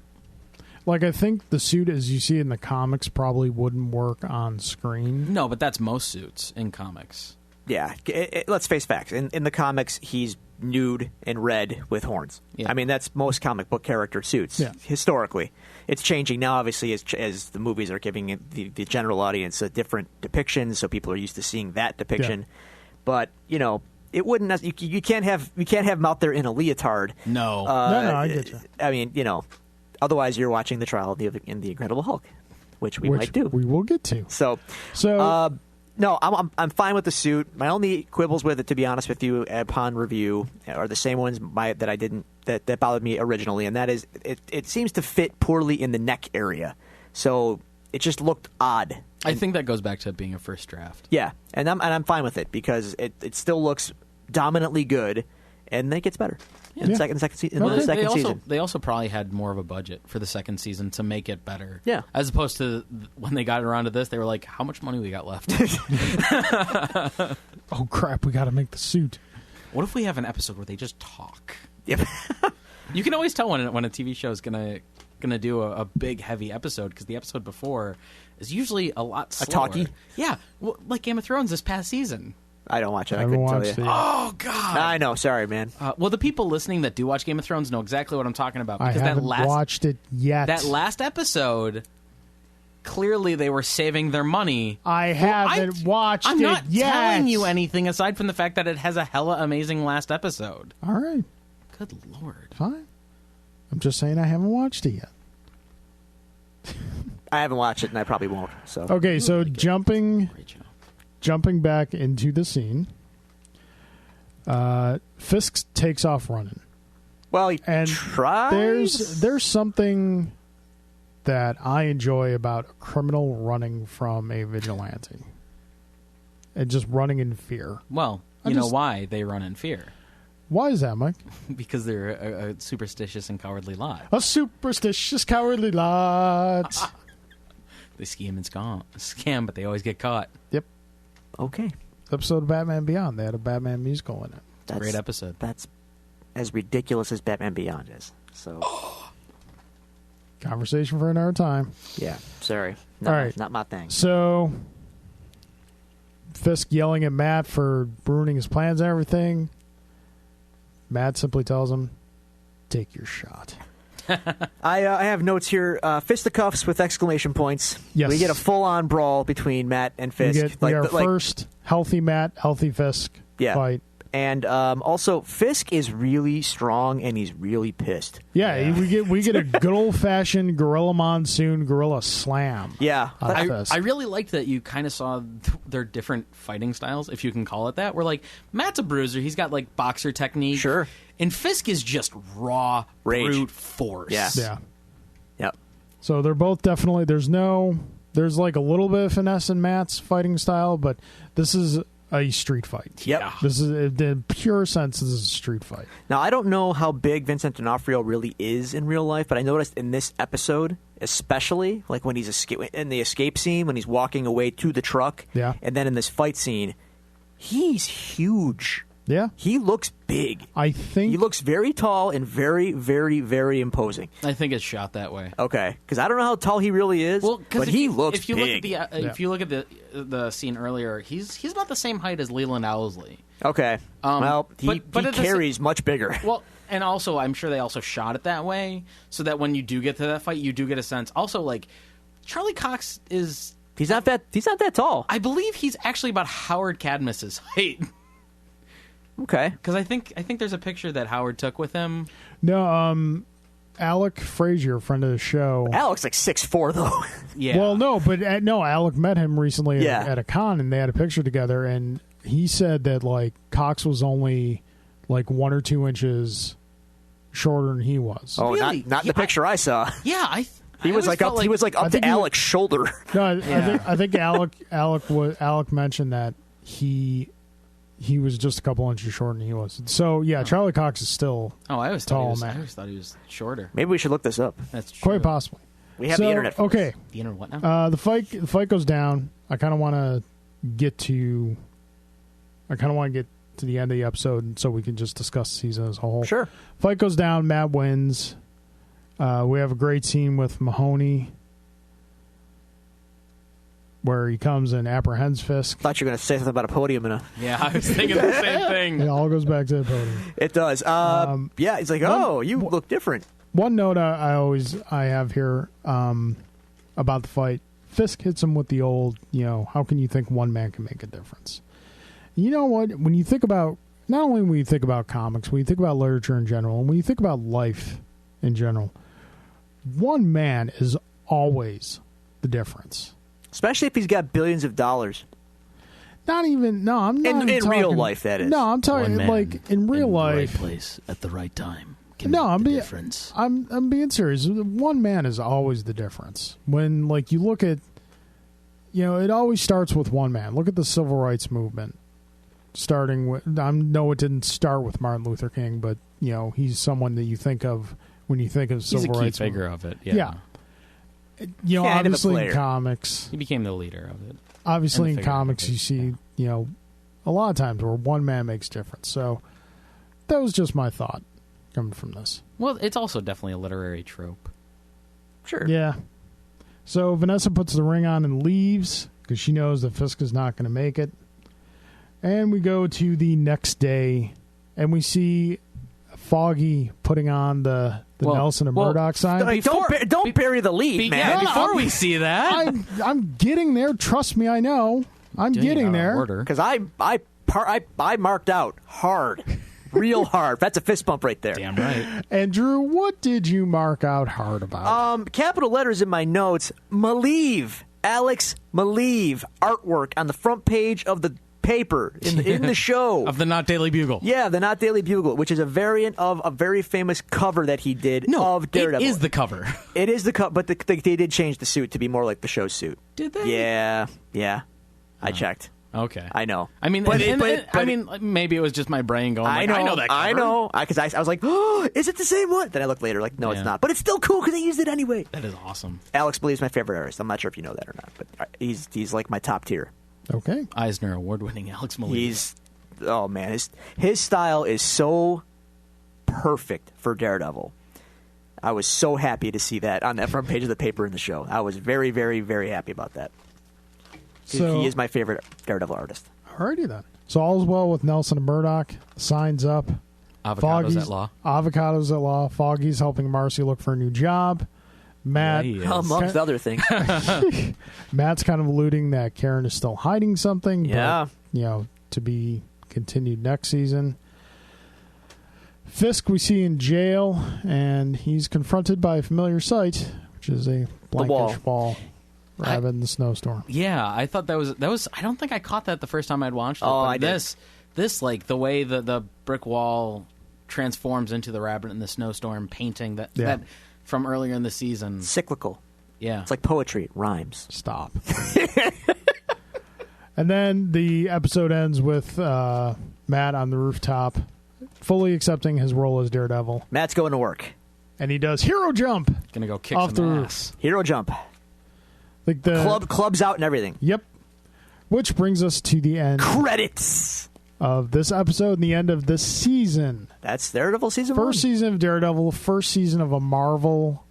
Like, I think the suit, as you see in the comics, probably wouldn't work on screen. No, but that's most suits in comics. Yeah. Let's face facts. In the comics, he's nude and red with horns. Yeah. I mean, that's most comic book character suits, historically. It's changing now, obviously, as the movies are giving the general audience a different depiction, so people are used to seeing that depiction. Yeah. But, you know... It wouldn't. You can't have him out there in a leotard. No. No, I get you. I mean, you know, otherwise you're watching the trial in the Incredible Hulk, which we might do. We will get to. So no, I'm fine with the suit. My only quibbles with it, to be honest with you, upon review, are the same ones that bothered me originally, and that is it seems to fit poorly in the neck area. So it just looked odd. I think that goes back to it being a first draft. Yeah, and I'm fine with it because it still looks dominantly good, and then it gets better in the second season. They also probably had more of a budget for the second season to make it better. Yeah, as opposed to when they got around to this, they were like, "How much money we got left?" Oh crap! We got to make the suit. What if we have an episode where they just talk? Yep. You can always tell when a TV show is gonna do a big heavy episode because the episode before is usually a lot slower. A talkie? Yeah, well, like Game of Thrones this past season. I don't watch it. I couldn't tell you. Oh God! I know. Sorry, man. Well, the people listening that do watch Game of Thrones know exactly what I'm talking about. I Because haven't watched it yet. That last episode, clearly they were saving their money. I haven't watched I'm it not yet. telling you anything aside from the fact that it has a hella amazing last episode. All right. Good Lord. Fine. I'm just saying I haven't watched it yet. I haven't watched it, and I probably won't. So Okay, so jumping back into the scene, Fisk takes off running. Well, he And tries. There's something that I enjoy about a criminal running from a vigilante. And just running in fear. Well, you know why they run in fear. Why is that, Mike? Because they're a superstitious and cowardly lot. A superstitious, cowardly lot. They scheme and scam, but they always get caught. Yep. Okay. Episode of Batman Beyond. They had a Batman musical in it. Great episode. That's as ridiculous as Batman Beyond is. So, Conversation for another time. yeah. Sorry. All right. Not my thing. So, Fisk yelling at Matt for ruining his plans and everything. Matt simply tells him, "Take your shot." I have notes here. Fisticuffs with exclamation points. Yes. We get a full-on brawl between Matt and Fisk. We get our first healthy Matt, healthy Fisk fight. And also, Fisk is really strong, and he's really pissed. Yeah, we get a good old-fashioned Gorilla Monsoon, Gorilla Slam. Yeah. I really liked that you kind of saw their different fighting styles, if you can call it that. Where, like, Matt's a bruiser. He's got, like, boxer technique. Sure. And Fisk is just raw, rage, brute force. Yeah. Yep. So they're both definitely... There's, like, a little bit of finesse in Matt's fighting style, but this is a street fight. Yep. Yeah. This is, in the pure sense, this is a street fight. Now, I don't know how big Vincent D'Onofrio really is in real life, but I noticed in this episode, especially, like when he's in the escape scene, when he's walking away to the truck, and then in this fight scene, he's huge. Yeah. He looks big. I think... He looks very tall and very, very, very imposing. I think it's shot that way. Okay. Because I don't know how tall he really is, but he looks if you big. Look at if you look at the scene earlier, he's about the same height as Leland Owlsley. Okay. Well, he carries much bigger. Well, and also, I'm sure they also shot it that way, so that when you do get to that fight, you do get a sense. Also, like, Charlie Cox is... He's not that tall. I believe he's actually about Howard Cadmus's height. Okay. Because I think there's a picture that Howard took with him. No, Alec Frazier, friend of the show. Alec's like 6'4", though. Yeah. Well, no, but Alec met him recently at a con, and they had a picture together, and he said that, like, Cox was only, like, 1 or 2 inches shorter than he was. Oh, really? not the picture I saw. Yeah, he was like up to Alec's shoulder. No, I think Alec mentioned that he was just a couple inches shorter than he was. So, yeah, Charlie Cox is still I always tall, I always thought he was shorter. Maybe we should look this up. That's true. Quite possibly. We have the internet. Okay. The internet what now? The fight goes down. I kind of want to get to the end of the episode so we can just discuss the season as a whole. Sure. Fight goes down. Matt wins. We have a great scene with Mahoney where he comes and apprehends Fisk. Thought you were going to say something about a podium. Yeah, I was thinking the same thing. It all goes back to the podium. It does. Yeah, he's like, you look different. One note I have here about the fight. Fisk hits him with the old, how can you think one man can make a difference? You know what? When you think about, not only when you think about comics, when you think about literature in general, and when you think about life in general, one man is always the difference. Especially if he's got billions of dollars. I'm not in talking, real life, that is. No, I'm talking like in real life. The right place at the right time. I'm being serious. One man is always the difference. When you look at, it always starts with one man. Look at the civil rights movement. Starting with, I know it didn't start with Martin Luther King, but he's someone that you think of when you think of civil rights. He's a key figure of it. Yeah. Obviously in comics, he became the leader of it. Obviously in comics, you see, a lot of times where one man makes a difference. So that was just my thought coming from this. Well, it's also definitely a literary trope. Sure. Yeah. So Vanessa puts the ring on and leaves because she knows that Fisk is not going to make it. And we go to the next day, and we see Foggy putting on the Nelson and Murdoch sign. Don't bury the lead, man. Before we see that, I'm getting there. Trust me, I know. I'm getting there. Because I marked out hard, real hard. That's a fist bump right there. Damn right. And Drew, what did you mark out hard about? Capital letters in my notes. Maleev, Alex Maleev artwork on the front page of the paper in the show of the Not Daily Bugle. Yeah, the Not Daily Bugle, which is a variant of a very famous cover that he did of Daredevil. It is the cover. It is the cover, but they did change the suit to be more like the show suit. Did they? Yeah. I checked. Okay. I know. I mean, maybe it was just my brain going, I know that cover. I know. Because I was like, oh, is it the same one? Then I looked later, like, no, it's not. But it's still cool because they used it anyway. That is awesome. Alex Maleev's my favorite artist. I'm not sure if you know that or not, but he's like my top tier. Okay. Eisner Award-winning Alex Maleev. His style is so perfect for Daredevil. I was so happy to see that on that front page of the paper in the show. I was very, very, very happy about that. So- He is my favorite Daredevil artist. Alrighty then. So all's well with Nelson and Murdoch. Signs up. Avocados at law. Avocados at law. Foggy's helping Marcy look for a new job. Matt, Yeah, he is. Amongst other things. Matt's kind of alluding that Karen is still hiding something. Yeah. But, to be continued next season. Fisk we see in jail, and he's confronted by a familiar sight, which is a blankish wall rabbit in the snowstorm. Yeah, I thought that was. I don't think I caught that the first time I'd watched it. Oh, but I did. This like the way the brick wall transforms into the rabbit in the snowstorm painting that from earlier in the season. Cyclical. Yeah, It's like poetry. It rhymes. Stop. And then the episode ends with Matt on the rooftop, fully accepting his role as Daredevil. Matt's going to work. And he does hero jump. gonna go kick Off some the roof. ass. Hero jump. Like the Clubs out and everything. Yep. Which brings us to the end Credits. of this episode and the end of this season. That's Daredevil season 1. First season of Daredevil, first season of a Marvel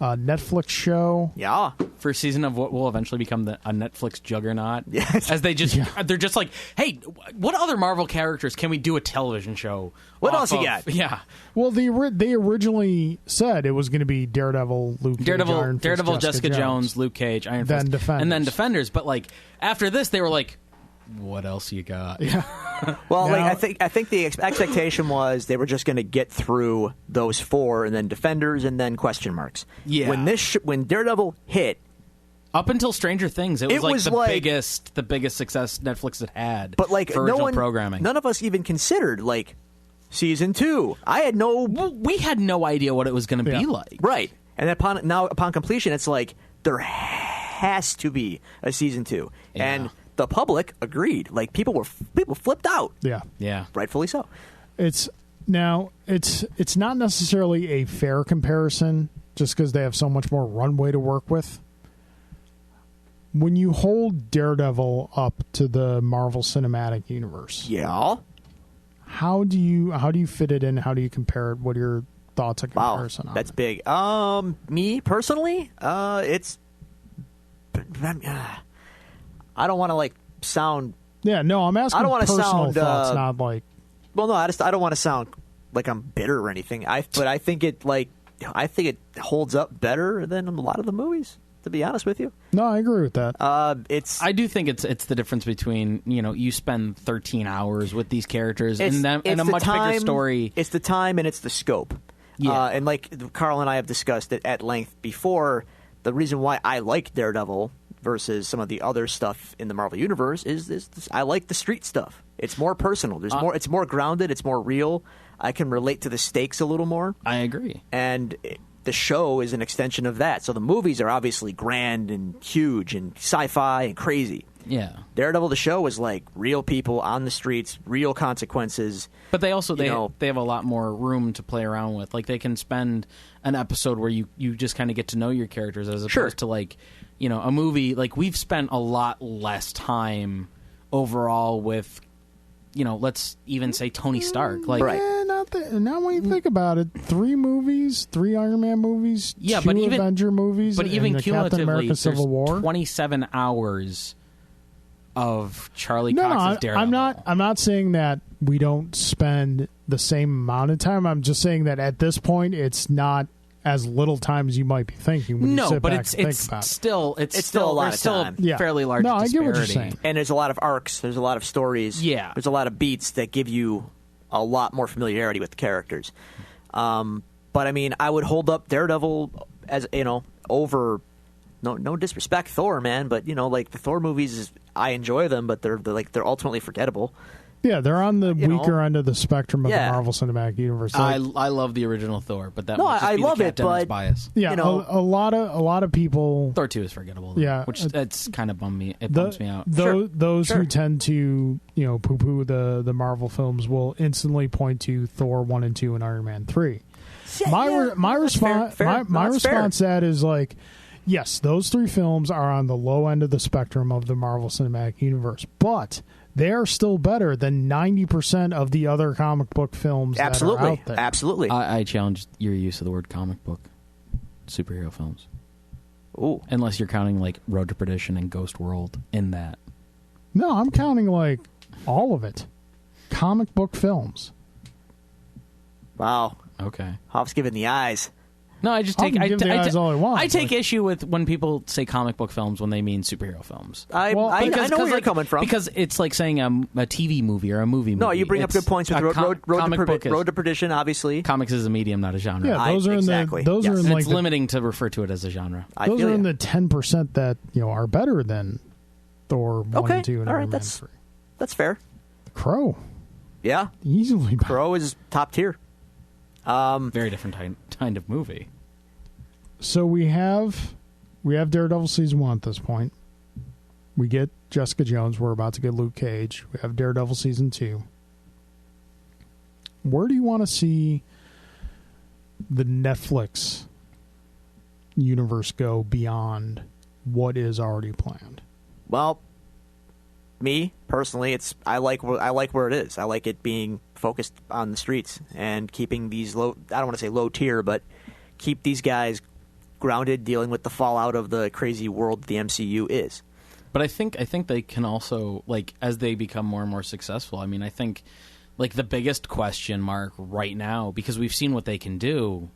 Netflix show. Yeah. First season of what will eventually become a Netflix juggernaut. Yes. As they're just like, hey, what other Marvel characters can we do a television show? What off else you of? got? Yeah, Well, they originally said it was going to be Daredevil, Luke Cage, Iron Fist, Daredevil, Jessica Jones, Luke Cage, Iron Then Fist, Defenders. and then Defenders. But like after this, they were like, what else you got? Yeah. Well, Now- I think the expectation was they were just going to get through those 4 and then Defenders and then question marks. Yeah. When Daredevil hit, Up until Stranger Things, it It was was the like- biggest success Netflix had had. but like for no original one, programming. none of us even considered like season 2. I had no Well, we had no idea what it was going to Yeah. be like. right, and upon completion, it's like there has to be a season 2, Yeah. and the public agreed. Like people flipped out, Yeah. Yeah. rightfully so. It's not necessarily a fair comparison just because they have so much more runway to work with. When you hold Daredevil up to the Marvel Cinematic Universe, Yeah. how do you fit it in? How do you compare it? What are your thoughts on Wow, comparison on that's it? big. Me personally, it's. I don't want to like sound. Yeah, no, I'm asking I don't wanna personal sound, thoughts, not like Well, no, I don't want to sound like I'm bitter or anything. But I think it holds up better than a lot of the movies. To be honest with you, no, I agree with that. it's I do think it's the difference between you spend 13 hours with these characters it's, and them it's and a the much time, bigger story. It's the time and it's the scope. Yeah. And like Carl and I have discussed it at length before, the reason why I like Daredevil versus some of the other stuff in the Marvel Universe is this I like the street stuff. It's more personal. There's more. It's more grounded. It's more real. I can relate to the stakes a little more. I agree. And the show is an extension of that. So the movies are obviously grand and huge and sci-fi and crazy. Yeah. Daredevil, the show, is like real people on the streets, real consequences. But they also You know- they have a lot more room to play around with. Like they can spend an episode where you just kind of get to know your characters as opposed Sure. to like a movie. Like we've spent a lot less time overall with let's even say Tony Stark. Like Right. Yeah, not when you think about it. 3 movies, 3 Iron Man movies, Yeah, 2 but even- Avenger movies, but and even the Captain cumulatively, America there's Civil War. 27 hours of Charlie No, Cox's Daredevil. I'm not saying that we don't spend the same amount of time. I'm just saying that at this point, it's not as little time as you might be thinking when you No, sit but back it's and think about it. still It's still a lot there's of still time. Yeah. fairly large No, I get what you're disparity. saying. And there's a lot of arcs. There's a lot of stories. Yeah. There's a lot of beats that give you a lot more familiarity with the characters. But I mean, I would hold up Daredevil as over. No disrespect, Thor, man, but like the Thor movies, I enjoy them, but they're ultimately forgettable. Yeah, they're on the You know. weaker end of the spectrum of Yeah. the Marvel Cinematic Universe. I Like, love the original Thor, but that No, might just I be love the it, Cat Dennings but- bias. yeah, you know- a lot of people. Thor 2 is forgettable. Though, Yeah, which it's kind of bums me out. Those Sure. who tend to poo-poo the Marvel films will instantly point to Thor 1 and 2 and Iron Man 3. My That's fair, response fair. my No, it's fair. response to that is like, yes, those 3 films are on the low end of the spectrum of the Marvel Cinematic Universe, but they are still better than 90% of the other comic book films that are Absolutely, out there. absolutely. I challenge your use of the word comic book superhero films. Ooh. Unless you're counting like Road to Perdition and Ghost World in that. No, I'm counting like all of it. Comic book films. Wow. Okay. Hoff's giving the eyes. No, I just I take can give the eyes all I want. I take issue with when people say comic book films when they mean superhero films. I know where you're coming from. Because it's like saying a TV movie or a movie movie. No, you bring up good points with Road to Perdition, obviously. Comics is a medium, not a genre. Yeah, those are exactly. in the. Those are in like it's limiting to refer to it as a genre. Those are in the 10% that are better than Thor 1 and 2 and all right, Iron Man that's 3. That's fair. Crow, Yeah, easily. Crow is top tier. Very different kind of movie. So we have Daredevil season 1 at this point. We get Jessica Jones. We're about to get Luke Cage. We have Daredevil season 2. Where do you want to see the Netflix universe go beyond what is already planned? Well, me personally, I like where it is. I like it being focused on the streets and keeping these low. I don't want to say low tier, but keep these guys grounded, dealing with the fallout of the crazy world that the MCU is. But I think they can also, like, as they become more and more successful. I mean, I think like the biggest question mark right now, because we've seen what they can do.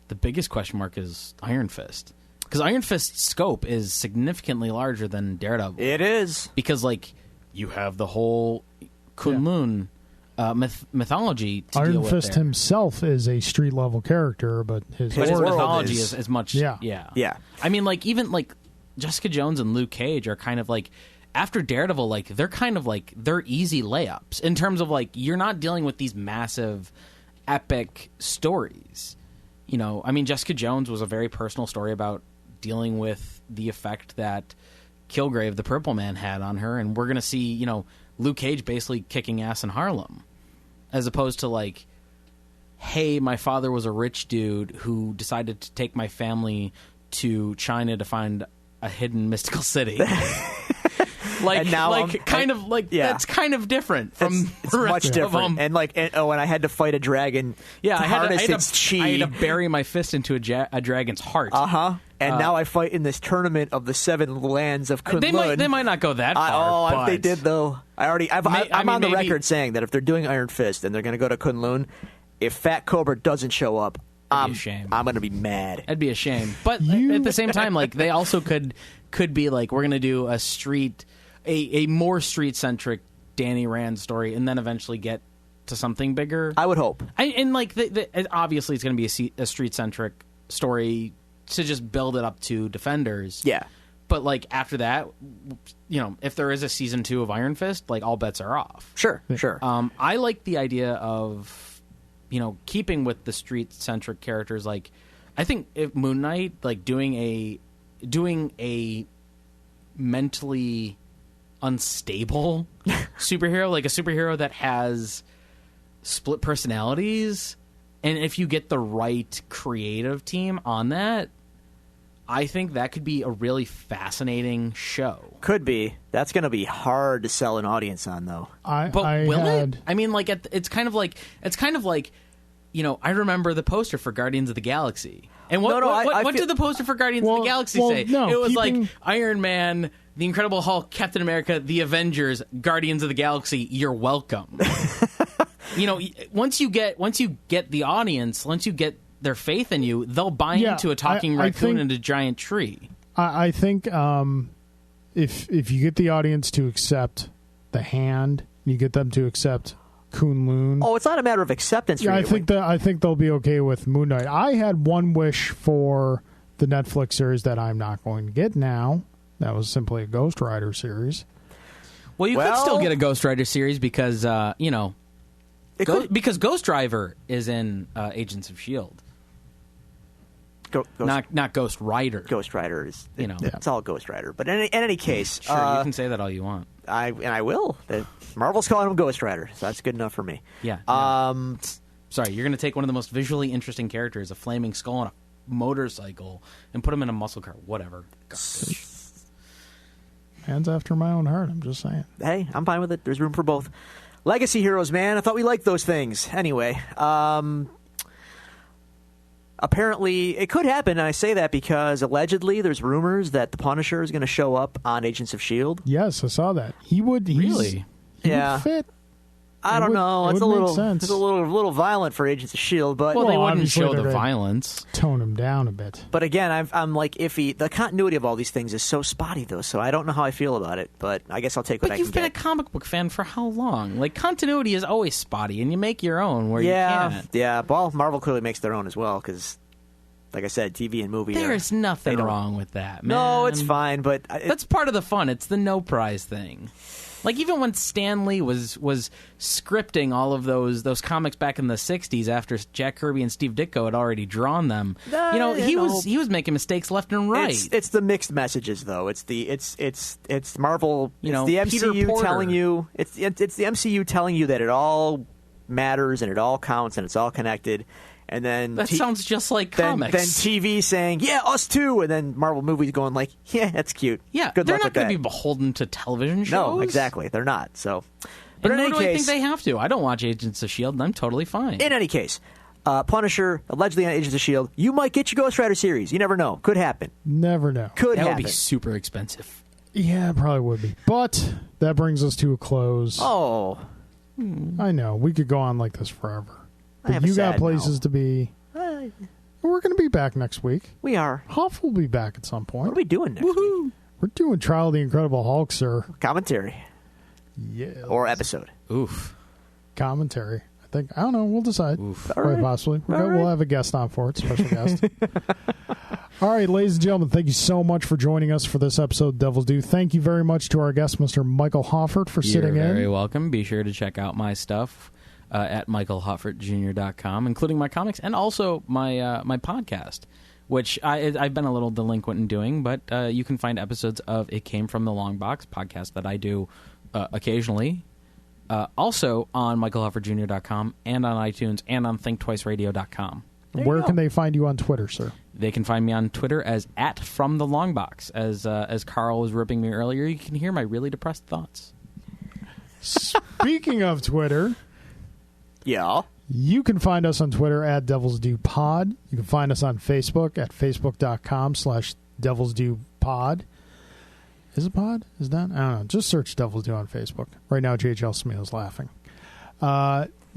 The biggest question mark is Iron Fist. Because Iron Fist's scope is significantly larger than Daredevil. It is. Because, like, you have the whole Kunlun mythology to Iron deal with Fist there. himself is a street-level character, but his mythology is is much... Yeah. Yeah. I mean, like, even, like, Jessica Jones and Luke Cage are kind of, like... After Daredevil, like, they're kind of, like... They're easy layups in terms of, like, you're not dealing with these massive, epic stories. You know, I mean, Jessica Jones was a very personal story about dealing with the effect that Kilgrave, the Purple Man, had on her, and we're going to see, Luke Cage basically kicking ass in Harlem, as opposed to, like, hey, my father was a rich dude who decided to take my family to China to find a hidden mystical city. Like, and now that's kind of different from it's the rest much of different. them. And I had to fight a dragon. Yeah, to harness its chi. I had to bury my fist into a dragon's heart. And now I fight in this tournament of the 7 lands of Kunlun. They might not go that far. If they did, though, I'm on the record saying that if they're doing Iron Fist and they're going to go to Kunlun, if Fat Cobra doesn't show up, I'm going to be mad. That'd be a shame. But at the same time, like, they also could be like, we're going to do a more street-centric Danny Rand story, and then eventually get to something bigger. I would hope. Obviously, it's going to be a street-centric story to just build it up to Defenders. Yeah. But, like, after that, if there is a season 2 of Iron Fist, like, all bets are off. Sure. I like the idea of, keeping with the street-centric characters. Like, I think if Moon Knight, like, doing a mentally unstable superhero, like a superhero that has split personalities, and if you get the right creative team on that, I think that could be a really fascinating show. Could be. That's going to be hard to sell an audience on, though. Will it? I mean, like, it's kind of like I remember the poster for Guardians of the Galaxy. And what did the poster for Guardians of the Galaxy say? No, it was like Iron Man, the Incredible Hulk, Captain America, the Avengers, Guardians of the Galaxy. You're welcome. Once you get the audience, once you get their faith in you, they'll buy into a talking raccoon and a giant tree. I think if you get the audience to accept the Hand, you get them to accept Kunlun. Oh, it's not a matter of acceptance. Yeah, I think they'll be okay with Moon Knight. I had one wish for the Netflix series that I'm not going to get now. That was simply a Ghost Rider series. Well, you could still get a Ghost Rider series because because Ghost Rider is in Agents of S.H.I.E.L.D. Not Ghost Rider. Ghost Rider is, it's all Ghost Rider. But in any case, sure, you can say that all you want. I will. Marvel's calling him Ghost Rider, so that's good enough for me. Yeah. Sorry, you're going to take one of the most visually interesting characters, a flaming skull on a motorcycle, and put him in a muscle car. Whatever. Hands after my own heart. I'm just saying. Hey, I'm fine with it. There's room for both. Legacy heroes, man. I thought we liked those things. Anyway, apparently, it could happen. And I say that because allegedly there's rumors that the Punisher is going to show up on Agents of S.H.I.E.L.D. Yes, I saw that. He would Really? He Yeah. would fit. I don't know. It It's a would make little, sense. it's a little violent for Agents of S.H.I.E.L.D., but Well, they Well, wouldn't obviously show they're the gonna- violence. Tone him down a bit. But again, I'm like iffy. The continuity of all these things is so spotty, though, so I don't know how I feel about it. But I guess I'll take what But I you've can been a get. comic book fan for how long? Like, continuity is always spotty, and you make your own where you Yeah, can't. yeah. Well, Marvel clearly makes their own as well, because, like I said, TV and movie. There's they nothing don't- wrong with that, man. No, it's fine, but That's part of the fun. It's the no prize thing. Like, even when Stan Lee was scripting all of those comics back in the '60s after Jack Kirby and Steve Ditko had already drawn them, he was making mistakes left and right. It's the mixed messages, though. It's Marvel. You know, the Peter MCU Porter. telling you it's the MCU telling you that it all matters and it all counts and it's all connected. And then That sounds just like then comics. TV saying, "Yeah, us too," and then Marvel movies going like, "Yeah, that's cute." Yeah, good they're luck not with going that. to be beholden to television shows. No, exactly, they're not. So, but And in nor any do I case, think they have to. I don't watch Agents of S.H.I.E.L.D., and I'm totally fine. in any case, Punisher allegedly on Agents of S.H.I.E.L.D. You might get your Ghost Rider series. You never know. Could happen. Never know. Could that would happen. be super expensive. Yeah, it probably would be. But that brings us to a close. Oh, I know. We could go on like this forever. I have But a you got sad places mouth. to be. We're going to be back next week. we are. Huff will be back at some What point. are we doing next week? We're doing Trial of the Incredible Hulk, sir. Commentary Yeah. or episode. Oof. Commentary. I think. I don't know. We'll decide. Oof. All Quite right. possibly. All right. We'll have a guest on for it, special guest. All right, ladies and gentlemen, thank you so much for joining us for this episode of Devil's Due. Thank you very much to our guest, Mr. Michael Hoffert, for sitting You're very in. welcome. Be sure to check out my stuff at michaelhoffertjr.com, including my comics and also my my podcast, which I've been a little delinquent in doing, but you can find episodes of It Came From the Long Box podcast that I do occasionally. Also on michaelhoffertjr.com and on iTunes and on thinktwiceradio.com. Where can they find you on Twitter, sir? They can find me on Twitter as @FromTheLongBox. As Carl was ripping me earlier, you can hear my really depressed thoughts. Speaking of Twitter, Yeah. you can find us on Twitter at Devil's Due Pod. You can find us on Facebook at facebook.com/Devil's Due Pod. Is it pod? Is that? I don't know. Just search Devil's Due on Facebook. Right now, JHL Smith is laughing.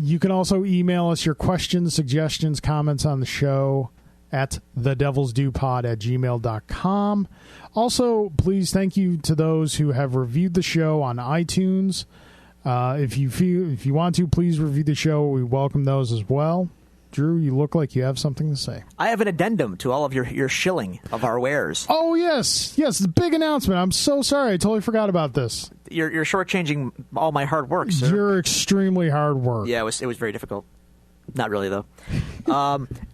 You can also email us your questions, suggestions, comments on the show at thedevilsdupod@gmail.com. Also, please thank you to those who have reviewed the show on iTunes. If you want to, please review the show. We welcome those as well. Drew, you look like you have something to say. I have an addendum to all of your shilling of our wares. Oh, yes. Yes, the big announcement. I'm so sorry. I totally forgot about this. You're shortchanging all my hard work, sir. Your extremely hard work. Yeah, it was very difficult. Not really, though.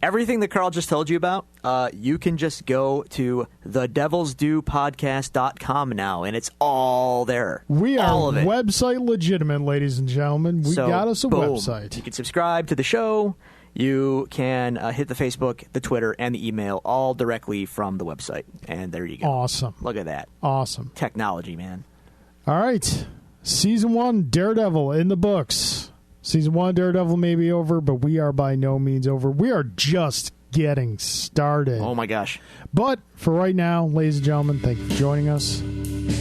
Everything that Carl just told you about, you can just go to thedevilsdupodcast.com now, and it's all there. We are all of it. website legitimate, ladies and gentlemen. We So, got us a boom. website. You can subscribe to the show. You can hit the Facebook, the Twitter, and the email all directly from the website. And there you go. Awesome. Look at that. Awesome. Technology, man. All right. Season 1, Daredevil in the books. Season 1, Daredevil may be over, but we are by no means over. We are just getting started. Oh, my gosh. But for right now, ladies and gentlemen, thank you for joining us.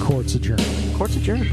Court's adjourned. Court's adjourned.